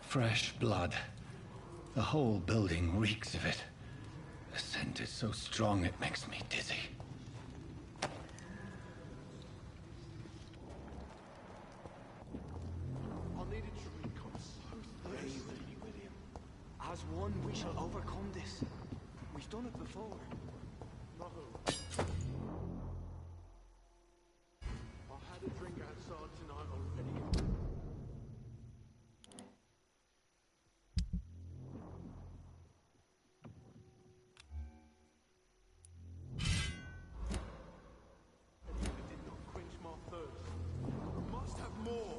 Speaker 5: Fresh blood. The whole building reeks of it. The scent is so strong it makes me dizzy.
Speaker 10: I needed to recon so William. As one, we shall overcome this. We've done it before. No. I had a drink outside tonight already. It did not quench my thirst. I must have more.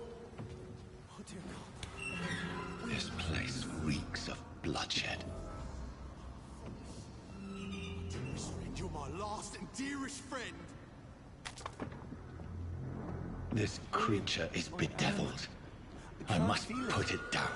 Speaker 6: my last and dearest friend.
Speaker 5: This creature is bedeviled. I must put it down.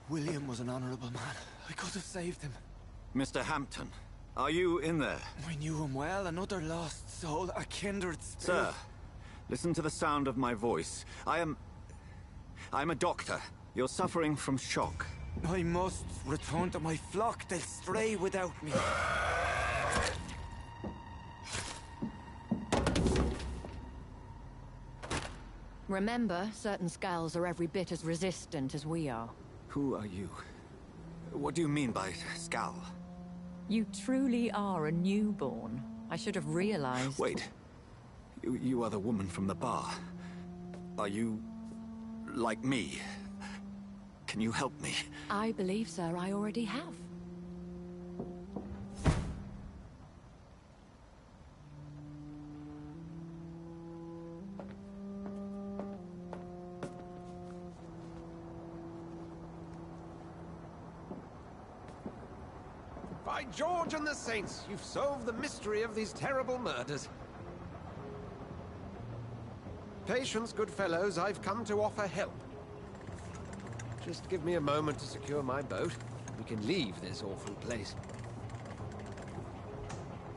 Speaker 10: William was an honorable man. I could have saved him.
Speaker 12: Mr. Hampton, are you in there?
Speaker 10: I knew him well, another lost soul, a kindred spirit.
Speaker 12: Sir, listen to the sound of my voice. I'm a doctor. You're suffering from shock.
Speaker 10: I must return to my flock. They'll stray without me.
Speaker 13: Remember, certain skulls are every bit as resistant as we are.
Speaker 12: Who are you? What do you mean by Skal?
Speaker 13: You truly are a newborn. I should have realized.
Speaker 12: Wait. You are the woman from the bar. Are you... like me? Can you help me?
Speaker 13: I believe, sir, I already have.
Speaker 14: By George and the Saints, you've solved the mystery of these terrible murders. Patience, good fellows, I've come to offer help. Just give me a moment to secure my boat. We can leave this awful place.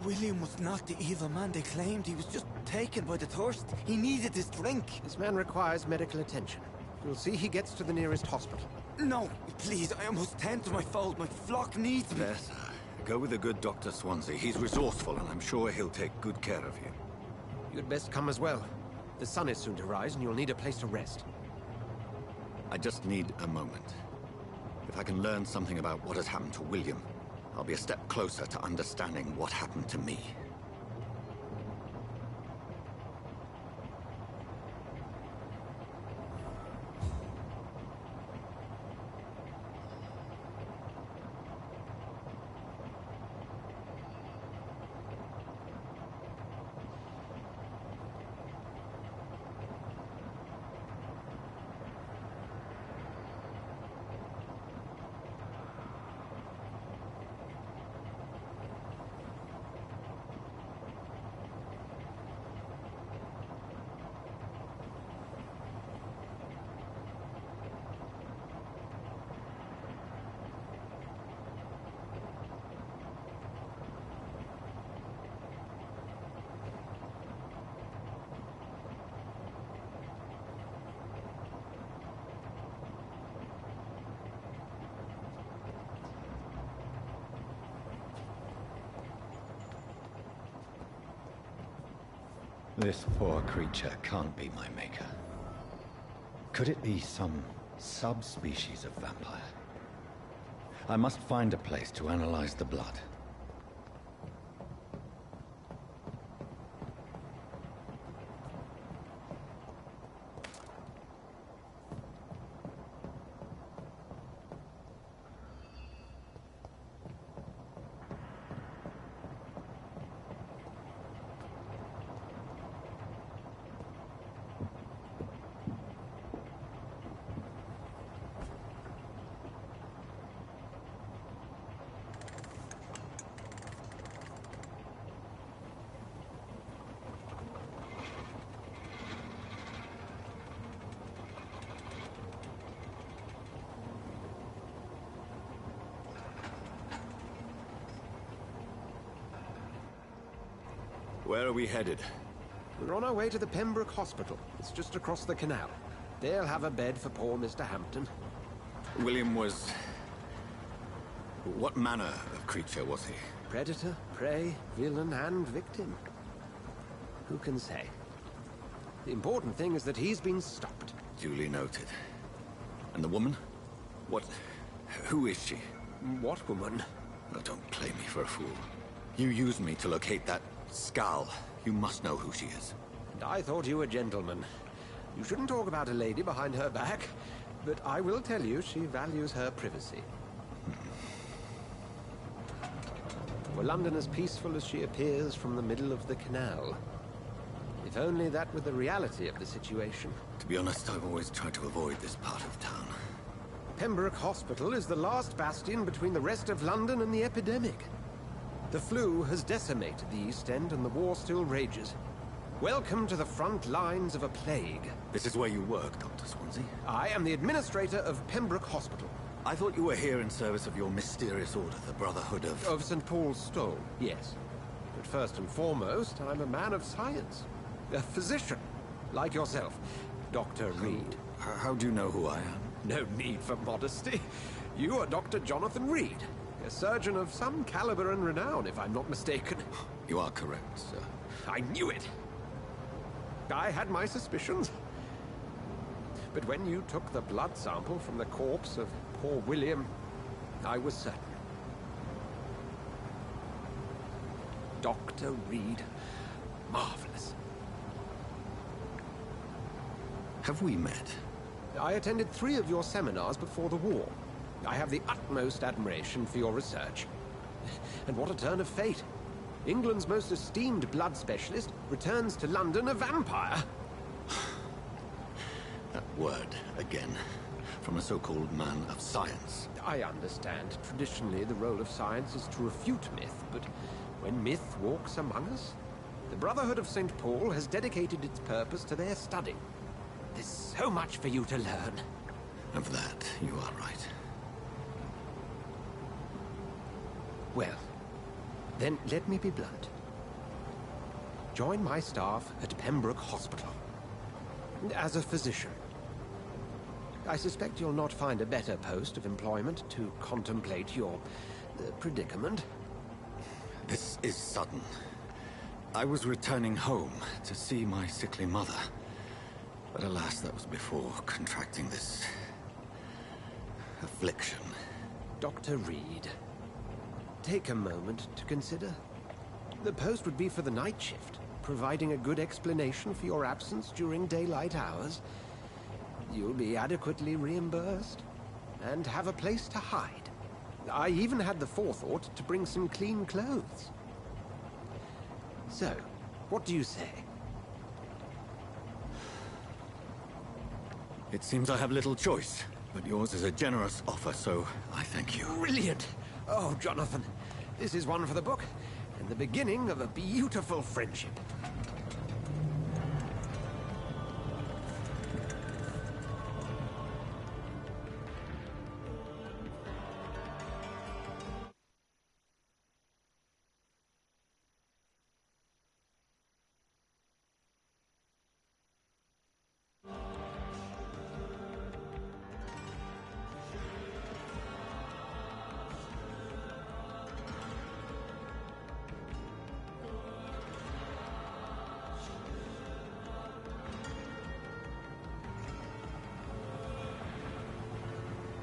Speaker 10: William was not the evil man they claimed. He was just taken by the thirst. He needed this drink.
Speaker 14: This man requires medical attention. You'll see he gets to the nearest hospital.
Speaker 10: No, please, I must tend to my fold. My flock needs me.
Speaker 12: Yes, sir. Go with the good Dr. Swansea. He's resourceful, and I'm sure he'll take good care of you.
Speaker 14: You'd best come as well. The sun is soon to rise, and you'll need a place to rest.
Speaker 12: I just need a moment. If I can learn something about what has happened to William, I'll be a step closer to understanding what happened to me.
Speaker 5: This poor creature can't be my maker. Could it be some subspecies of vampire? I must find a place to analyze the blood.
Speaker 12: Where are we headed?
Speaker 14: We're on our way to the Pembroke Hospital. It's just across the canal. They'll have a bed for poor Mr. Hampton.
Speaker 12: William was... what manner of creature was he?
Speaker 14: Predator, prey, villain, and victim. Who can say? The important thing is that he's been stopped.
Speaker 12: Duly noted. And the woman? What... who is she?
Speaker 14: What woman?
Speaker 12: Oh, don't play me for a fool. You used me to locate that Skal. You must know who she is.
Speaker 14: And I thought you a gentleman. You shouldn't talk about a lady behind her back, but I will tell you she values her privacy. for London as peaceful as she appears from the middle of the canal. If only that were the reality of the situation.
Speaker 12: To be honest, I've always tried to avoid this part of town.
Speaker 14: Pembroke Hospital is the last bastion between the rest of London and the epidemic. The flu has decimated the East End and the war still rages. Welcome to the front lines of a plague.
Speaker 12: This is where you work, Dr. Swansea?
Speaker 14: I am the administrator of Pembroke Hospital.
Speaker 12: I thought you were here in service of your mysterious order, the Brotherhood of...
Speaker 14: Of St. Paul's Stole, yes. But first and foremost, I'm a man of science. A physician, like yourself, Dr. Reed.
Speaker 12: How do you know who I am?
Speaker 14: No need for modesty. You are Dr. Jonathan Reed, a surgeon of some caliber and renown, if I'm not mistaken.
Speaker 12: You are correct, sir.
Speaker 14: I knew it! I had my suspicions. But when you took the blood sample from the corpse of poor William, I was certain. Dr. Reed. Marvelous.
Speaker 12: Have we met?
Speaker 14: I attended 3 of your seminars before the war. I have the utmost admiration for your research. And what a turn of fate. England's most esteemed blood specialist returns to London a vampire.
Speaker 12: That word, again. From a so-called man of science.
Speaker 14: I understand. Traditionally, the role of science is to refute myth, but when myth walks among us, the Brotherhood of St. Paul has dedicated its purpose to their study. There's so much for you to learn.
Speaker 12: Of that, you are right.
Speaker 14: Well, then let me be blunt. Join my staff at Pembroke Hospital. As a physician. I suspect you'll not find a better post of employment to contemplate your predicament.
Speaker 12: This is sudden. I was returning home to see my sickly mother. But alas, that was before contracting this... affliction.
Speaker 14: Dr. Reed, take a moment to consider. The post would be for the night shift, providing a good explanation for your absence during daylight hours. You'll be adequately reimbursed, and have a place to hide. I even had the forethought to bring some clean clothes. So, what do you say?
Speaker 12: It seems I have little choice, but yours is a generous offer, so I thank you.
Speaker 14: Brilliant! Oh, Jonathan, this is one for the book, and the beginning of a beautiful friendship.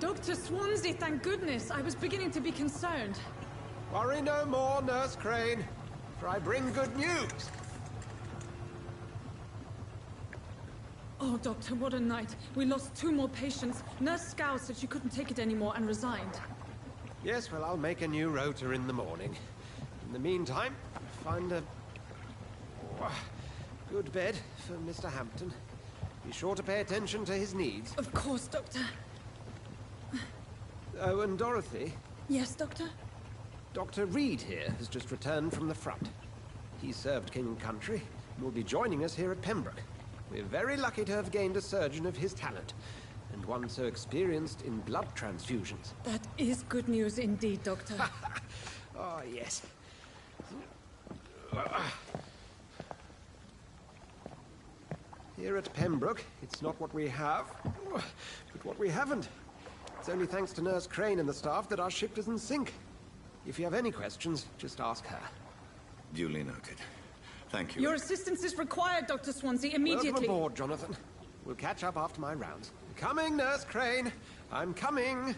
Speaker 15: Dr. Swansea, thank goodness. I was beginning to be concerned.
Speaker 14: Worry no more, Nurse Crane, for I bring good news.
Speaker 15: Oh, Doctor, what a night. We lost 2 more patients. Nurse Scow said she couldn't take it anymore and resigned.
Speaker 14: Yes, well, I'll make a new rota in the morning. In the meantime, find a... good bed for Mr. Hampton. Be sure to pay attention to his needs.
Speaker 15: Of course, Doctor.
Speaker 14: Oh, and Dorothy?
Speaker 15: Yes, Doctor?
Speaker 14: Dr. Reed here has just returned from the front. He served King and Country and will be joining us here at Pembroke. We're very lucky to have gained a surgeon of his talent, and one so experienced in blood transfusions.
Speaker 15: That is good news indeed, Doctor.
Speaker 14: Oh, yes. Here at Pembroke, it's not what we have, but what we haven't. It's only thanks to Nurse Crane and the staff that our ship doesn't sink. If you have any questions, just ask her.
Speaker 12: Duly noted. Thank you.
Speaker 15: Your assistance is required, Dr. Swansea, immediately.
Speaker 14: Welcome aboard, Jonathan. We'll catch up after my rounds. Coming, Nurse Crane. I'm coming.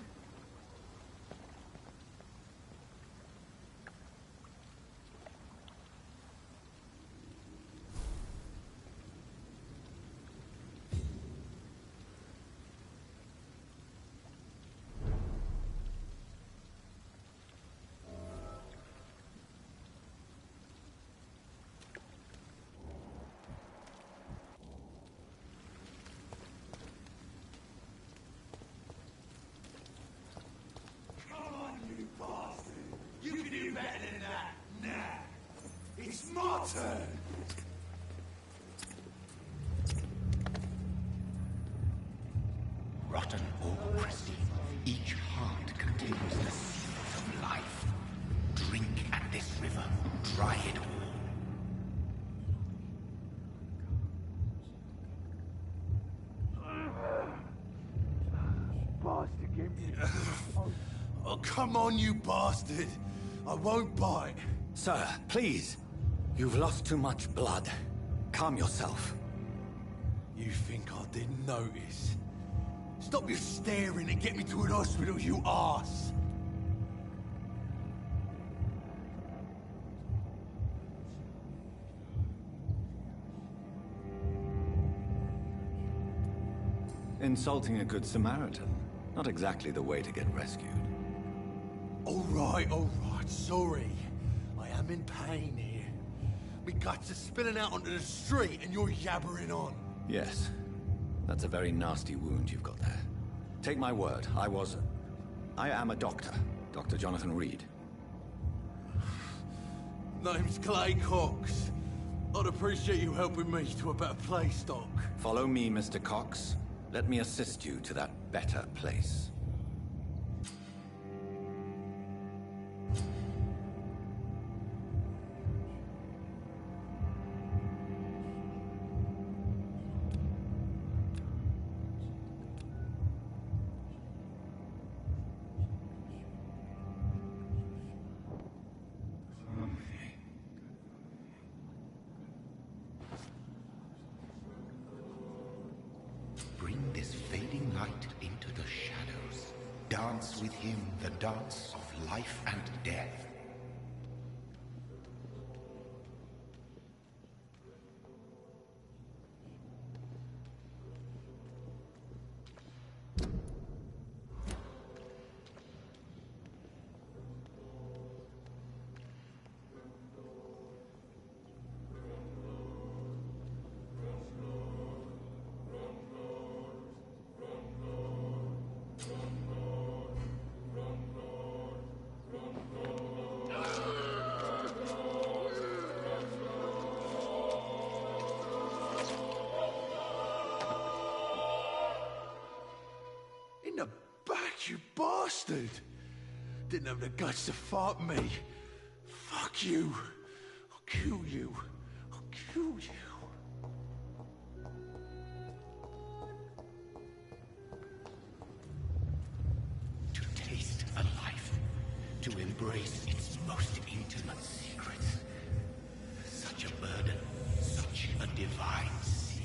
Speaker 6: better than that. Nah. It's my turn.
Speaker 3: Rotten or pristine, each heart contains the seeds of life. Drink at this river, try it all.
Speaker 6: Bastard, give me. Oh, come on, you bastard. I won't bite.
Speaker 5: Sir, please. You've lost too much blood. Calm yourself.
Speaker 6: You think I didn't notice? Stop your staring and get me to an hospital, you arse!
Speaker 5: Insulting a good Samaritan. Not exactly the way to get rescued.
Speaker 6: All right, sorry. I am in pain here. My guts are spilling out onto the street and you're yabbering on.
Speaker 5: Yes. That's a very nasty wound you've got there. Take my word, I am a doctor. Dr. Jonathan Reed.
Speaker 6: Name's Clay Cox. I'd appreciate you helping me to a better place, Doc.
Speaker 5: Follow me, Mr. Cox. Let me assist you to that better place.
Speaker 3: Bring this fading light into the shadows. Dance with him the dance of life and death.
Speaker 6: In the back, you bastard! Didn't have the guts to fight me. Fuck you. I'll kill you. I'll kill you.
Speaker 3: To taste a life, to embrace its most intimate secrets. Such a burden, such a divine sin.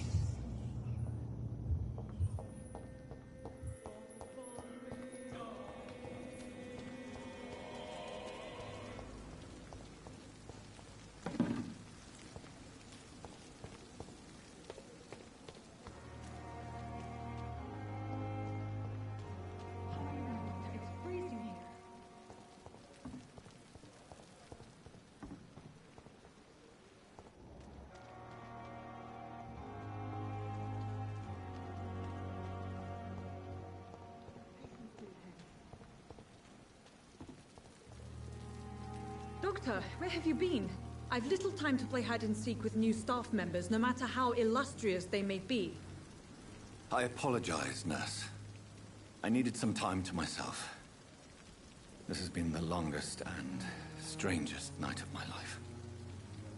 Speaker 15: Doctor, where have you been? I've little time to play hide and seek with new staff members, no matter how illustrious they may be.
Speaker 5: I apologize, nurse. I needed some time to myself. This has been the longest and strangest night of my life.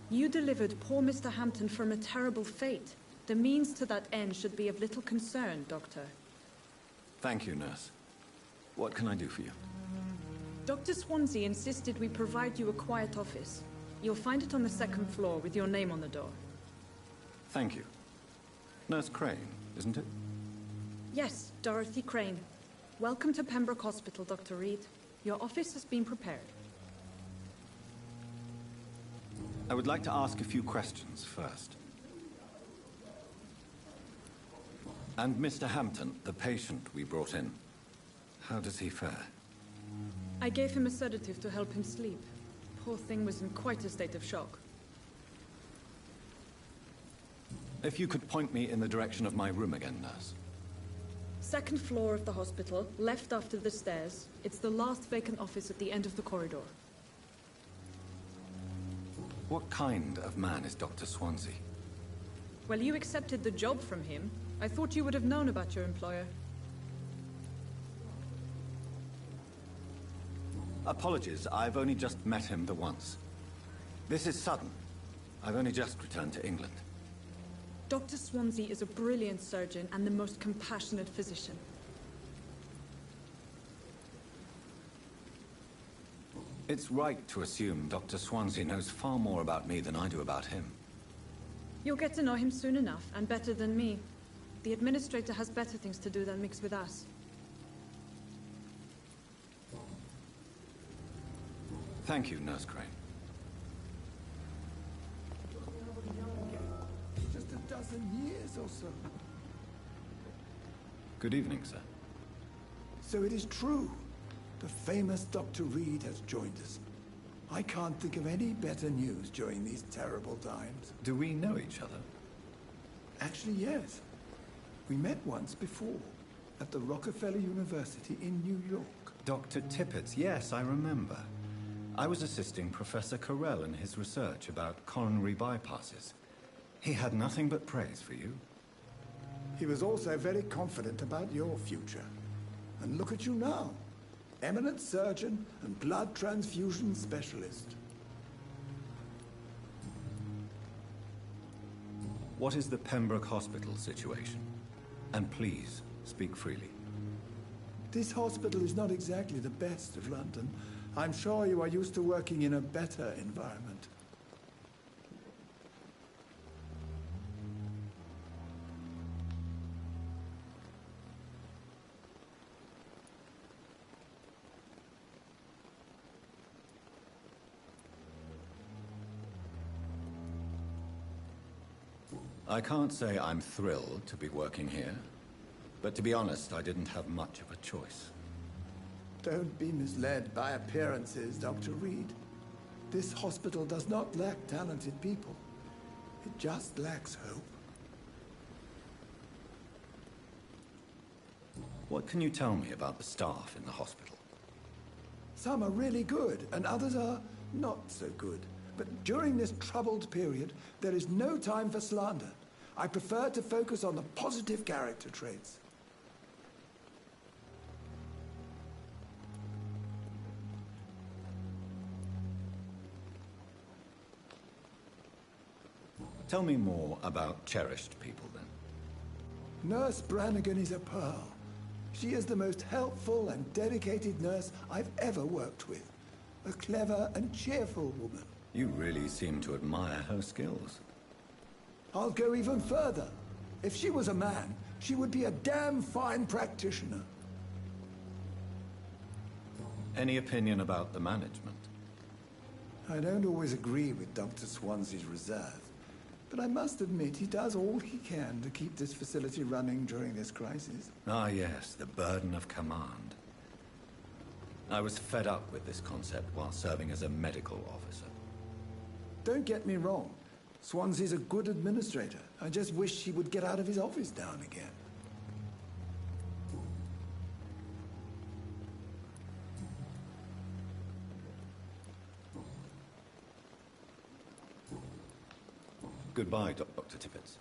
Speaker 15: You delivered poor Mr. Hampton from a terrible fate. The means to that end should be of little concern, Doctor.
Speaker 5: Thank you, nurse. What can I do for you?
Speaker 15: Dr. Swansea insisted we provide you a quiet office. You'll find it on the second floor with your name on the door.
Speaker 5: Thank you. Nurse Crane, isn't it?
Speaker 15: Yes, Dorothy Crane. Welcome to Pembroke Hospital, Dr. Reed. Your office has been prepared.
Speaker 5: I would like to ask a few questions first. And Mr. Hampton, the patient we brought in, how does he fare?
Speaker 15: I gave him a sedative to help him sleep. Poor thing was in quite a state of shock.
Speaker 5: If you could point me in the direction of my room again, nurse.
Speaker 15: Second floor of the hospital, left after the stairs. It's the last vacant office at the end of the corridor.
Speaker 5: What kind of man is Dr. Swansea?
Speaker 15: Well, you accepted the job from him. I thought you would have known about your employer.
Speaker 5: Apologies, I've only just met him the once. This is sudden. I've only just returned to England.
Speaker 15: Dr. Swansea is a brilliant surgeon and the most compassionate physician.
Speaker 5: It's right to assume Dr. Swansea knows far more about me than I do about him.
Speaker 15: You'll get to know him soon enough, and better than me. The administrator has better things to do than mix with us.
Speaker 5: Thank you, Nurse Crane.
Speaker 6: Just a dozen years or so.
Speaker 5: Good evening, sir.
Speaker 6: So it is true. The famous Dr. Reed has joined us. I can't think of any better news during these terrible times.
Speaker 5: Do we know each other?
Speaker 6: Actually, yes. We met once before, at the Rockefeller University in New York.
Speaker 5: Dr. Tippett, yes, I remember. I was assisting Professor Carell in his research about coronary bypasses. He had nothing but praise for you.
Speaker 6: He was also very confident about your future. And look at you now. Eminent surgeon and blood transfusion specialist.
Speaker 5: What is the Pembroke Hospital situation? And please, speak freely.
Speaker 6: This hospital is not exactly the best of London. I'm sure you are used to working in a better environment.
Speaker 5: I can't say I'm thrilled to be working here, but to be honest, I didn't have much of a choice.
Speaker 6: Don't be misled by appearances, Dr. Reed. This hospital does not lack talented people. It just lacks hope.
Speaker 5: What can you tell me about the staff in the hospital?
Speaker 6: Some are really good, and others are not so good. But during this troubled period, there is no time for slander. I prefer to focus on the positive character traits.
Speaker 5: Tell me more about cherished people, then.
Speaker 6: Nurse Brannigan is a pearl. She is the most helpful and dedicated nurse I've ever worked with. A clever and cheerful woman.
Speaker 5: You really seem to admire her skills.
Speaker 6: I'll go even further. If she was a man, she would be a damn fine practitioner.
Speaker 5: Any opinion about the management?
Speaker 6: I don't always agree with Dr. Swansea's reserve, but I must admit he does all he can to keep this facility running during this crisis.
Speaker 5: Ah, yes, the burden of command. I was fed up with this concept while serving as a medical officer.
Speaker 6: Don't get me wrong. Swansea's a good administrator. I just wish he would get out of his office now and again.
Speaker 5: Goodbye, Dr. Tippett.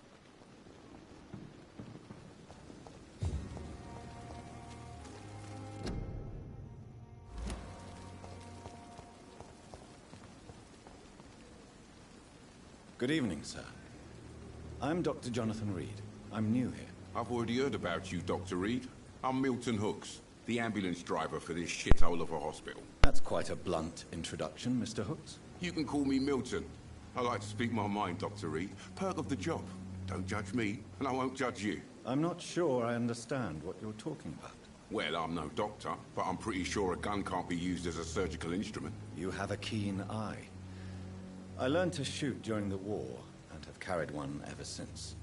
Speaker 5: Good evening, sir. I'm Dr. Jonathan Reed. I'm new here.
Speaker 16: I've already heard about you, Dr. Reed. I'm Milton Hooks, the ambulance driver for this shithole of a hospital.
Speaker 5: That's quite a blunt introduction, Mr. Hooks.
Speaker 16: You can call me Milton. I like to speak my mind, Dr. Reed. Perk of the job. Don't judge me, and I won't judge you.
Speaker 5: I'm not sure I understand what you're talking about.
Speaker 16: Well, I'm no doctor, but I'm pretty sure a gun can't be used as a surgical instrument.
Speaker 5: You have a keen eye. I learned to shoot during the war, and have carried one ever since.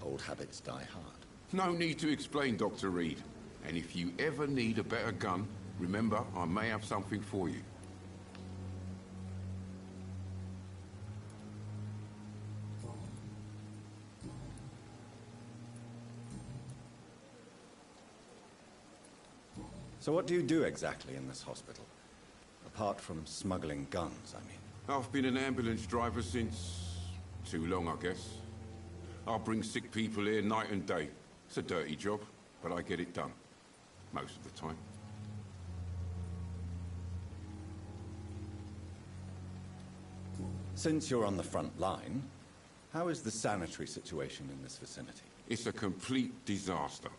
Speaker 5: Old habits die hard.
Speaker 16: No need to explain, Dr. Reed. And if you ever need a better gun, remember, I may have something for you.
Speaker 5: So what do you do exactly in this hospital? Apart from smuggling guns, I mean.
Speaker 16: I've been an ambulance driver since... too long, I guess. I bring sick people here night and day. It's a dirty job, but I get it done. Most of the time.
Speaker 5: Since you're on the front line, how is the sanitary situation in this vicinity?
Speaker 16: It's a complete disaster.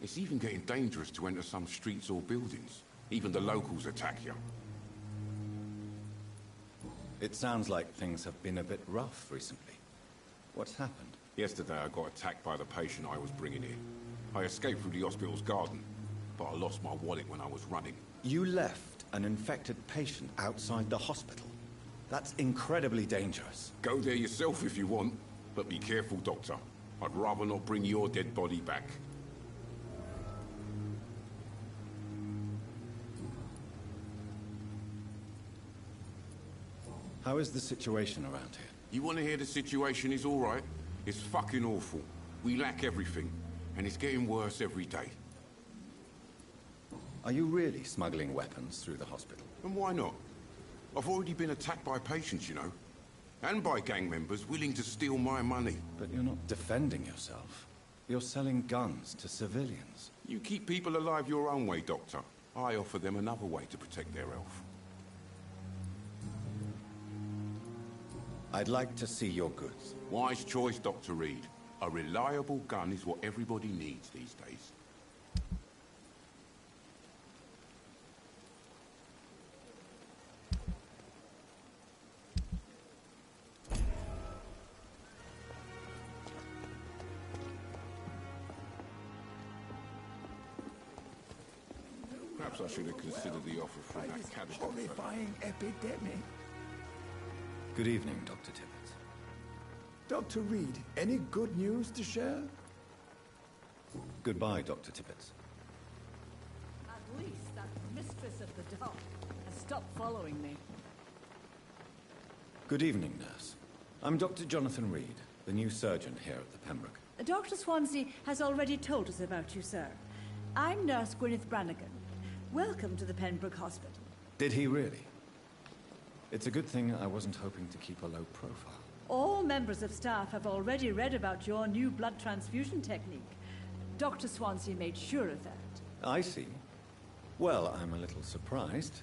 Speaker 16: It's even getting dangerous to enter some streets or buildings. Even the locals attack you.
Speaker 5: It sounds like things have been a bit rough recently. What's happened?
Speaker 16: Yesterday I got attacked by the patient I was bringing in. I escaped through the hospital's garden, but I lost my wallet when I was running.
Speaker 5: You left an infected patient outside the hospital? That's incredibly dangerous.
Speaker 16: Go there yourself if you want, but be careful, Doctor. I'd rather not bring your dead body back.
Speaker 5: How is the situation around here?
Speaker 16: You want to hear the situation is all right? It's fucking awful. We lack everything, and it's getting worse every day.
Speaker 5: Are you really smuggling weapons through the hospital?
Speaker 16: And why not? I've already been attacked by patients, you know. And by gang members willing to steal my money.
Speaker 5: But you're not defending yourself. You're selling guns to civilians.
Speaker 16: You keep people alive your own way, Doctor. I offer them another way to protect their health.
Speaker 5: I'd like to see your goods.
Speaker 16: Wise choice, Dr. Reed. A reliable gun is what everybody needs these days. Perhaps I should have considered the offer from that cabinet.
Speaker 6: Horrifying epidemic.
Speaker 5: Good evening, Dr. Tippett.
Speaker 6: Dr. Reed, any good news to share?
Speaker 5: Goodbye, Dr. Tippett.
Speaker 17: At least that mistress of the dock has stopped following me.
Speaker 5: Good evening, nurse. I'm Dr. Jonathan Reed, the new surgeon here at the Pembroke.
Speaker 17: Dr. Swansea has already told us about you, sir. I'm Nurse Gwyneth Brannigan. Welcome to the Pembroke Hospital.
Speaker 5: Did he really? It's a good thing I wasn't hoping to keep a low profile.
Speaker 17: All members of staff have already read about your new blood transfusion technique. Dr. Swansea made sure of that.
Speaker 5: I see. Well, I'm a little surprised,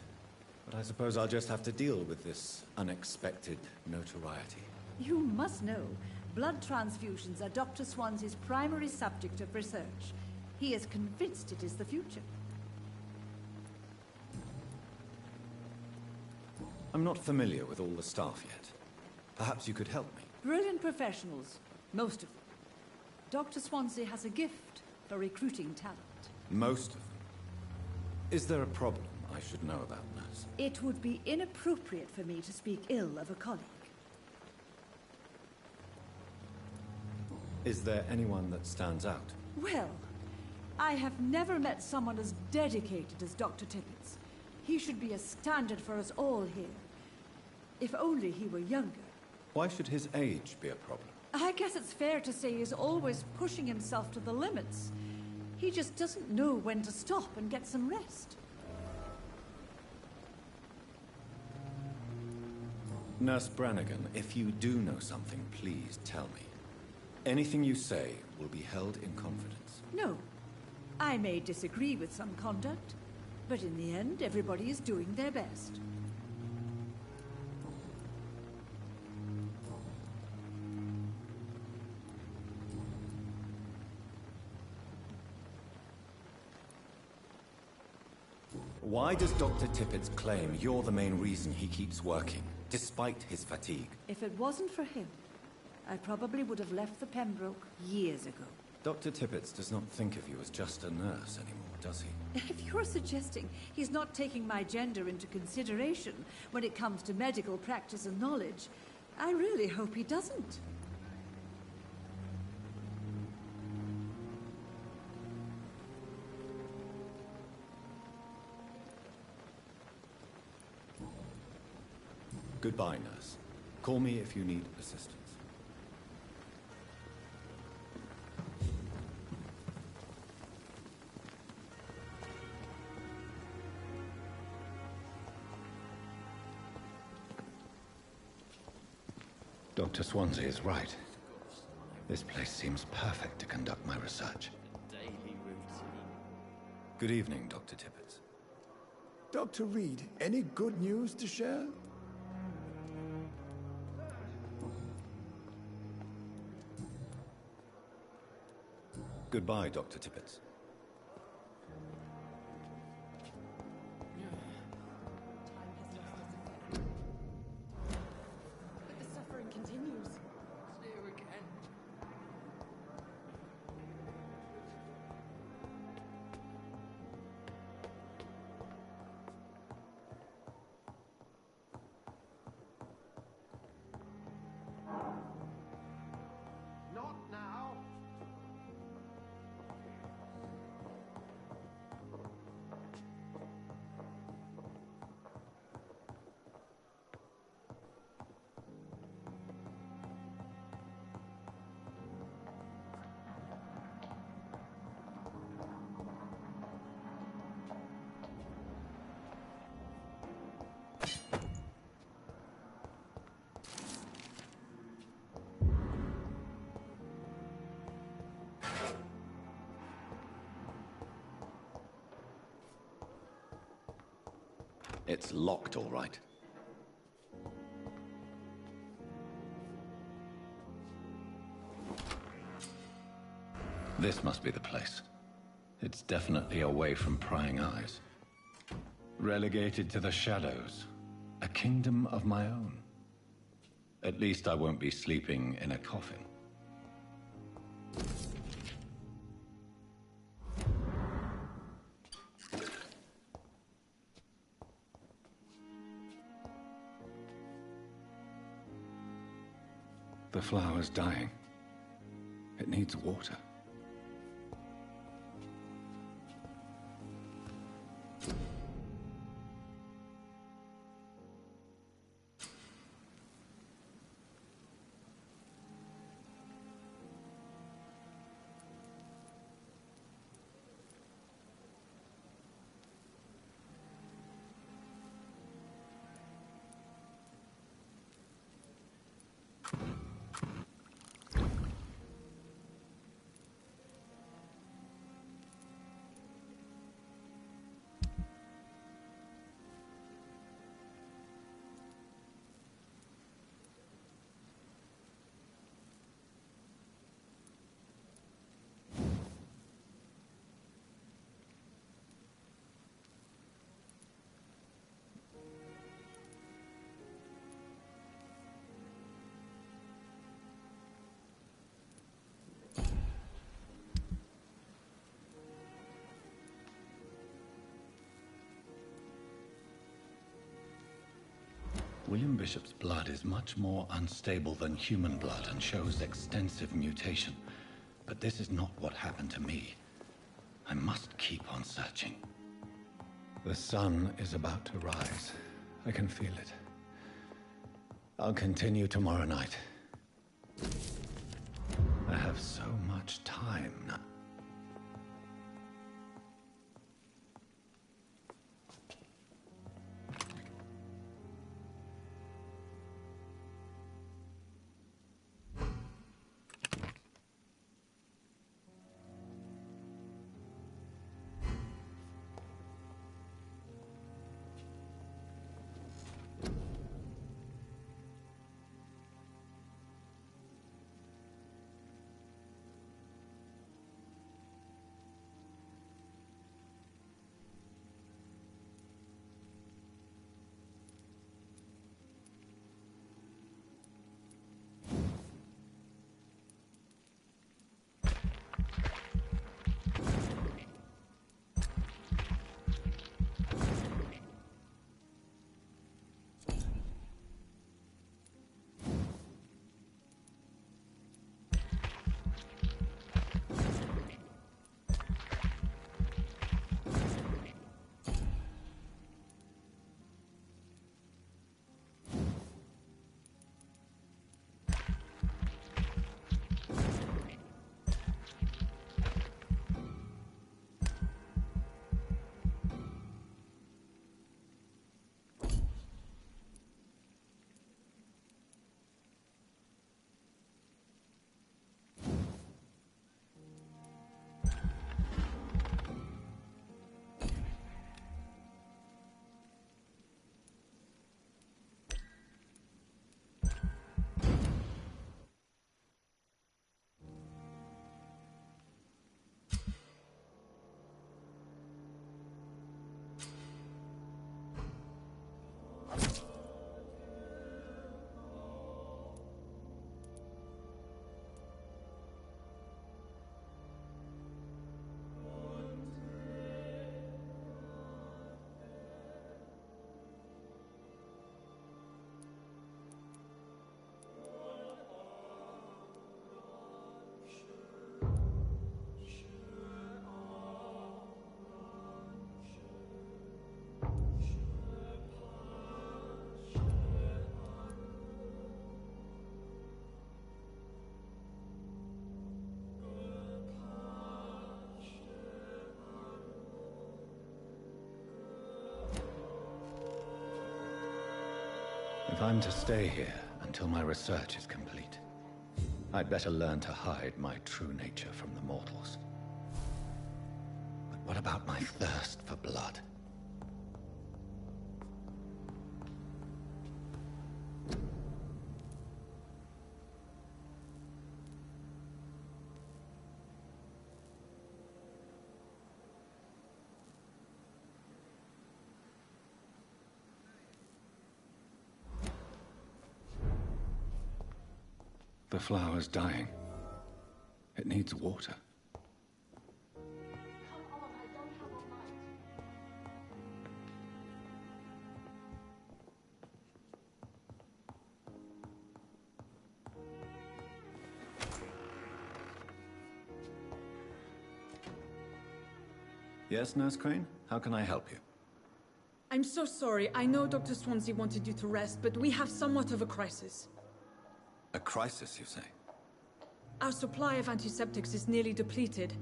Speaker 5: but I suppose I'll just have to deal with this unexpected notoriety.
Speaker 17: You must know, blood transfusions are Dr. Swansea's primary subject of research. He is convinced it is the future.
Speaker 5: I'm not familiar with all the staff yet. Perhaps you could help me.
Speaker 17: Brilliant professionals, most of them. Dr. Swansea has a gift for recruiting talent.
Speaker 5: Most of them. Is there a problem I should know about, nurse?
Speaker 17: It would be inappropriate for me to speak ill of a colleague.
Speaker 5: Is there anyone that stands out?
Speaker 17: Well, I have never met someone as dedicated as Dr. Tippett's. He should be a standard for us all here. If only he were younger.
Speaker 5: Why should his age be a problem?
Speaker 17: I guess it's fair to say he's always pushing himself to the limits. He just doesn't know when to stop and get some rest.
Speaker 5: Nurse Brannigan, if you do know something, please tell me. Anything you say will be held in confidence.
Speaker 17: No. I may disagree with some conduct, but in the end, everybody is doing their best.
Speaker 5: Why does Dr. Tippett claim you're the main reason he keeps working, despite his fatigue?
Speaker 17: If it wasn't for him, I probably would have left the Pembroke years ago.
Speaker 5: Dr. Tippett does not think of you as just a nurse anymore, does he?
Speaker 17: If you're suggesting he's not taking my gender into consideration when it comes to medical practice and knowledge, I really hope he doesn't.
Speaker 5: Goodbye, nurse. Call me if you need assistance. Dr. Swansea is right. This place seems perfect to conduct my research. Good evening, Dr. Tippett.
Speaker 6: Dr. Reed, any good news to share?
Speaker 5: Goodbye, Dr. Tippett.
Speaker 15: But the suffering continues. It's there again.
Speaker 10: Not now.
Speaker 5: It's locked, all right. This must be the place. It's definitely away from prying eyes. Relegated to the shadows. A kingdom of my own. At least I won't be sleeping in a coffin. The flower's dying. It needs water. William Bishop's blood is much more unstable than human blood and shows extensive mutation. But this is not what happened to me. I must keep on searching. The sun is about to rise. I can feel it. I'll continue tomorrow night. I have so much time now. If I'm to stay here until my research is complete, I'd better learn to hide my true nature from the mortals. But what about my thirst for blood? The flower's dying. It needs water. Yes, Nurse Crane? How can I help you?
Speaker 15: I'm so sorry. I know Dr. Swansea wanted you to rest, but we have somewhat of a crisis.
Speaker 5: A crisis, you say?
Speaker 15: Our supply of antiseptics is nearly depleted.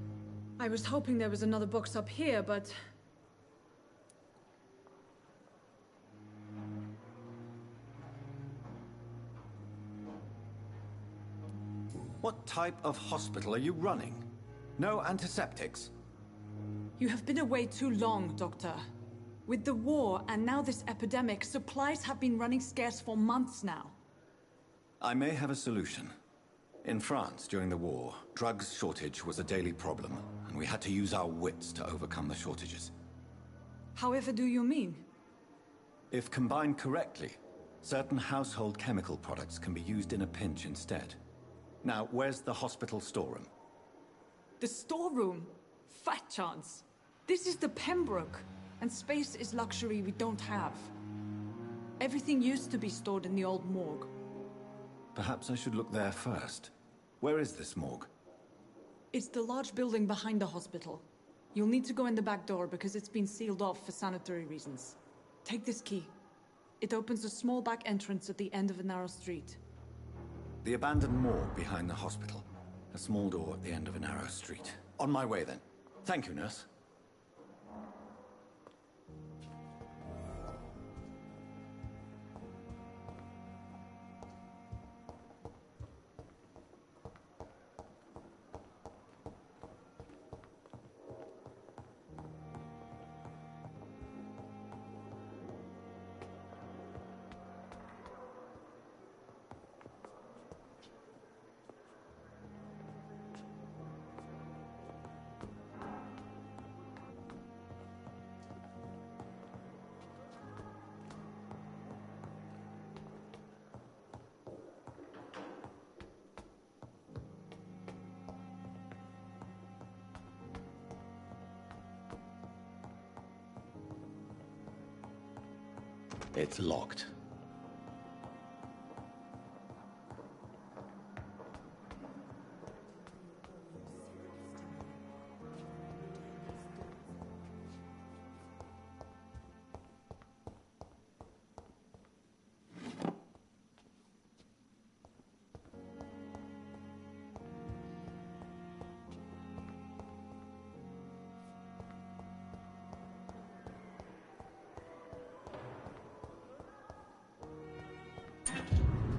Speaker 15: I was hoping there was another box up here, but...
Speaker 5: What type of hospital are you running? No antiseptics?
Speaker 15: You have been away too long, Doctor. With the war and now this epidemic, supplies have been running scarce for months now.
Speaker 5: I may have a solution. In France, during the war, drugs shortage was a daily problem, and we had to use our wits to overcome the shortages.
Speaker 15: However do you mean?
Speaker 5: If combined correctly, certain household chemical products can be used in a pinch instead. Now, where's the hospital storeroom?
Speaker 15: The storeroom? Fat chance. This is the Pembroke, and space is luxury we don't have. Everything used to be stored in the old morgue.
Speaker 5: Perhaps I should look there first. Where is this morgue?
Speaker 15: It's the large building behind the hospital. You'll need to go in the back door because it's been sealed off for sanitary reasons. Take this key. It opens a small back entrance at the end of a narrow street.
Speaker 5: The abandoned morgue behind the hospital. A small door at the end of a narrow street. On my way then. Thank you, nurse. It's locked.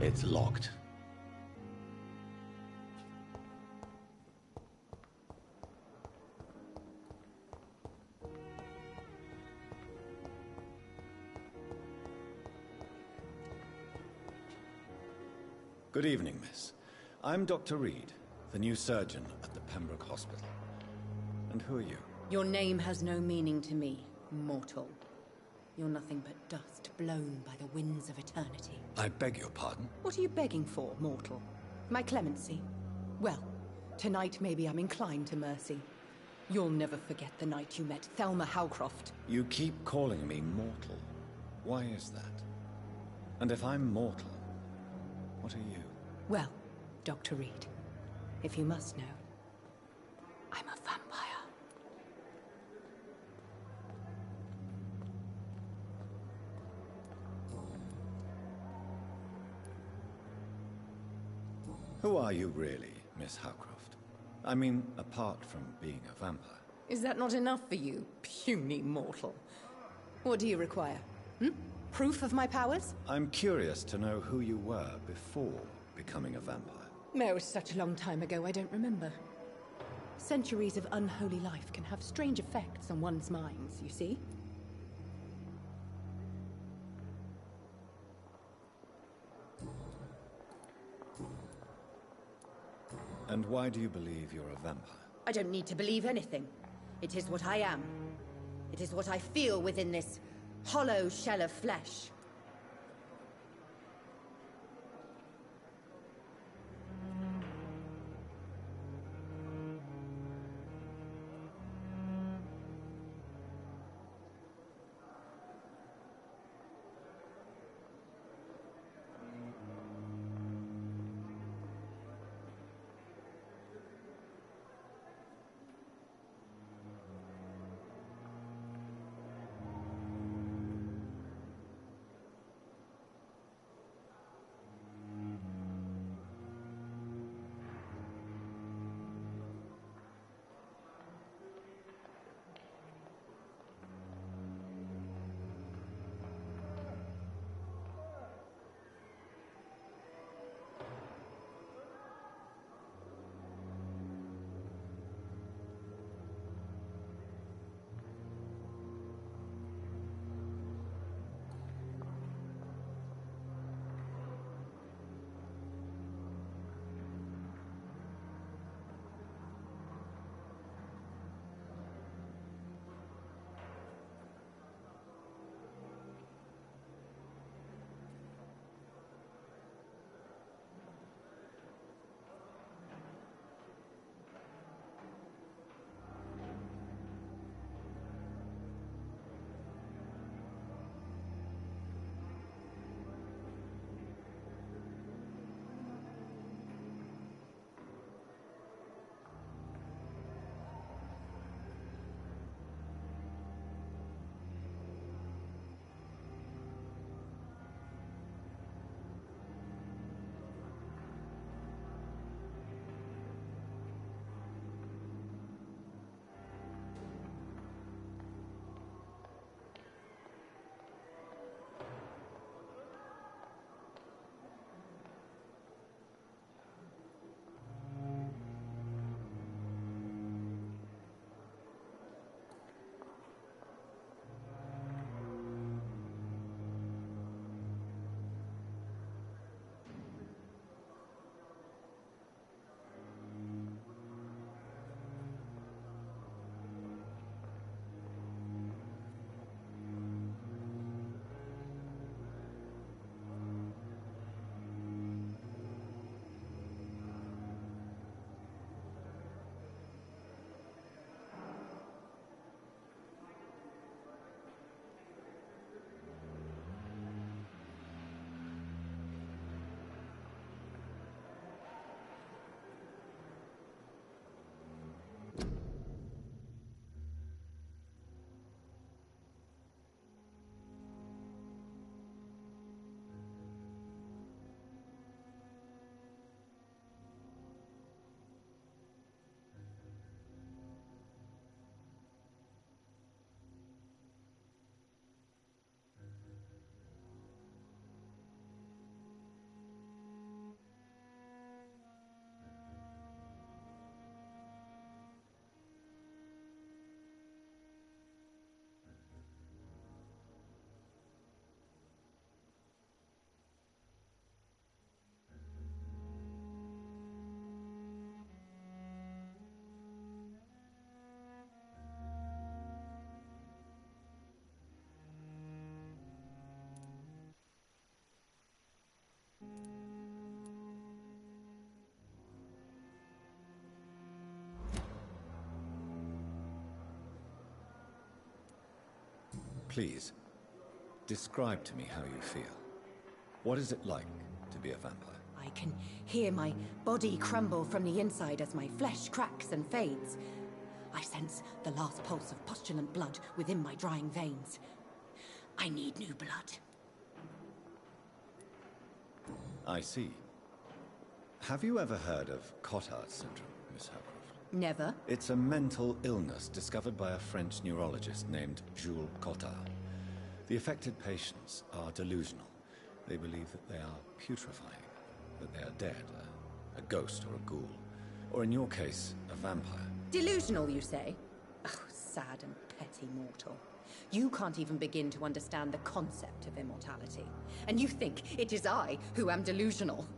Speaker 5: It's locked. Good evening, miss. I'm Dr. Reed, the new surgeon at the Pembroke Hospital. And who are you?
Speaker 18: Your name has no meaning to me, mortal.
Speaker 7: You're nothing but dust blown by the winds of eternity.
Speaker 5: I beg your pardon?
Speaker 7: What are you begging for, mortal? My clemency? Well, tonight maybe I'm inclined to mercy. You'll never forget the night you met Thelma Howcroft.
Speaker 5: You keep calling me mortal. Why is that? And if I'm mortal, what are you?
Speaker 7: Well, Dr. Reed, if you must know, I'm a vampire.
Speaker 5: Who are you really, Miss Howcroft? I mean, apart from being a vampire.
Speaker 7: Is that not enough for you, puny mortal? What do you require? Proof of my powers?
Speaker 5: I'm curious to know who you were before becoming a vampire.
Speaker 7: It was such a long time ago, I don't remember. Centuries of unholy life can have strange effects on one's minds, you see?
Speaker 5: And why do you believe you're a vampire?
Speaker 18: I don't need to believe anything. It is what I am. It is what I feel within this hollow shell of flesh.
Speaker 5: Please, describe to me how you feel. What is it like to be a vampire?
Speaker 18: I can hear my body crumble from the inside as my flesh cracks and fades. I sense the last pulse of postulant blood within my drying veins. I need new blood.
Speaker 5: I see. Have you ever heard of Cotard syndrome, Miss Howcroft?
Speaker 18: Never.
Speaker 5: It's a mental illness discovered by a French neurologist named Jules Cotard. The affected patients are delusional. They believe that they are putrefying, that they are dead, a ghost or a ghoul, or in your case, a vampire.
Speaker 18: Delusional, you say? Oh, sad and petty mortal. You can't even begin to understand the concept of immortality. And you think it is I who am delusional.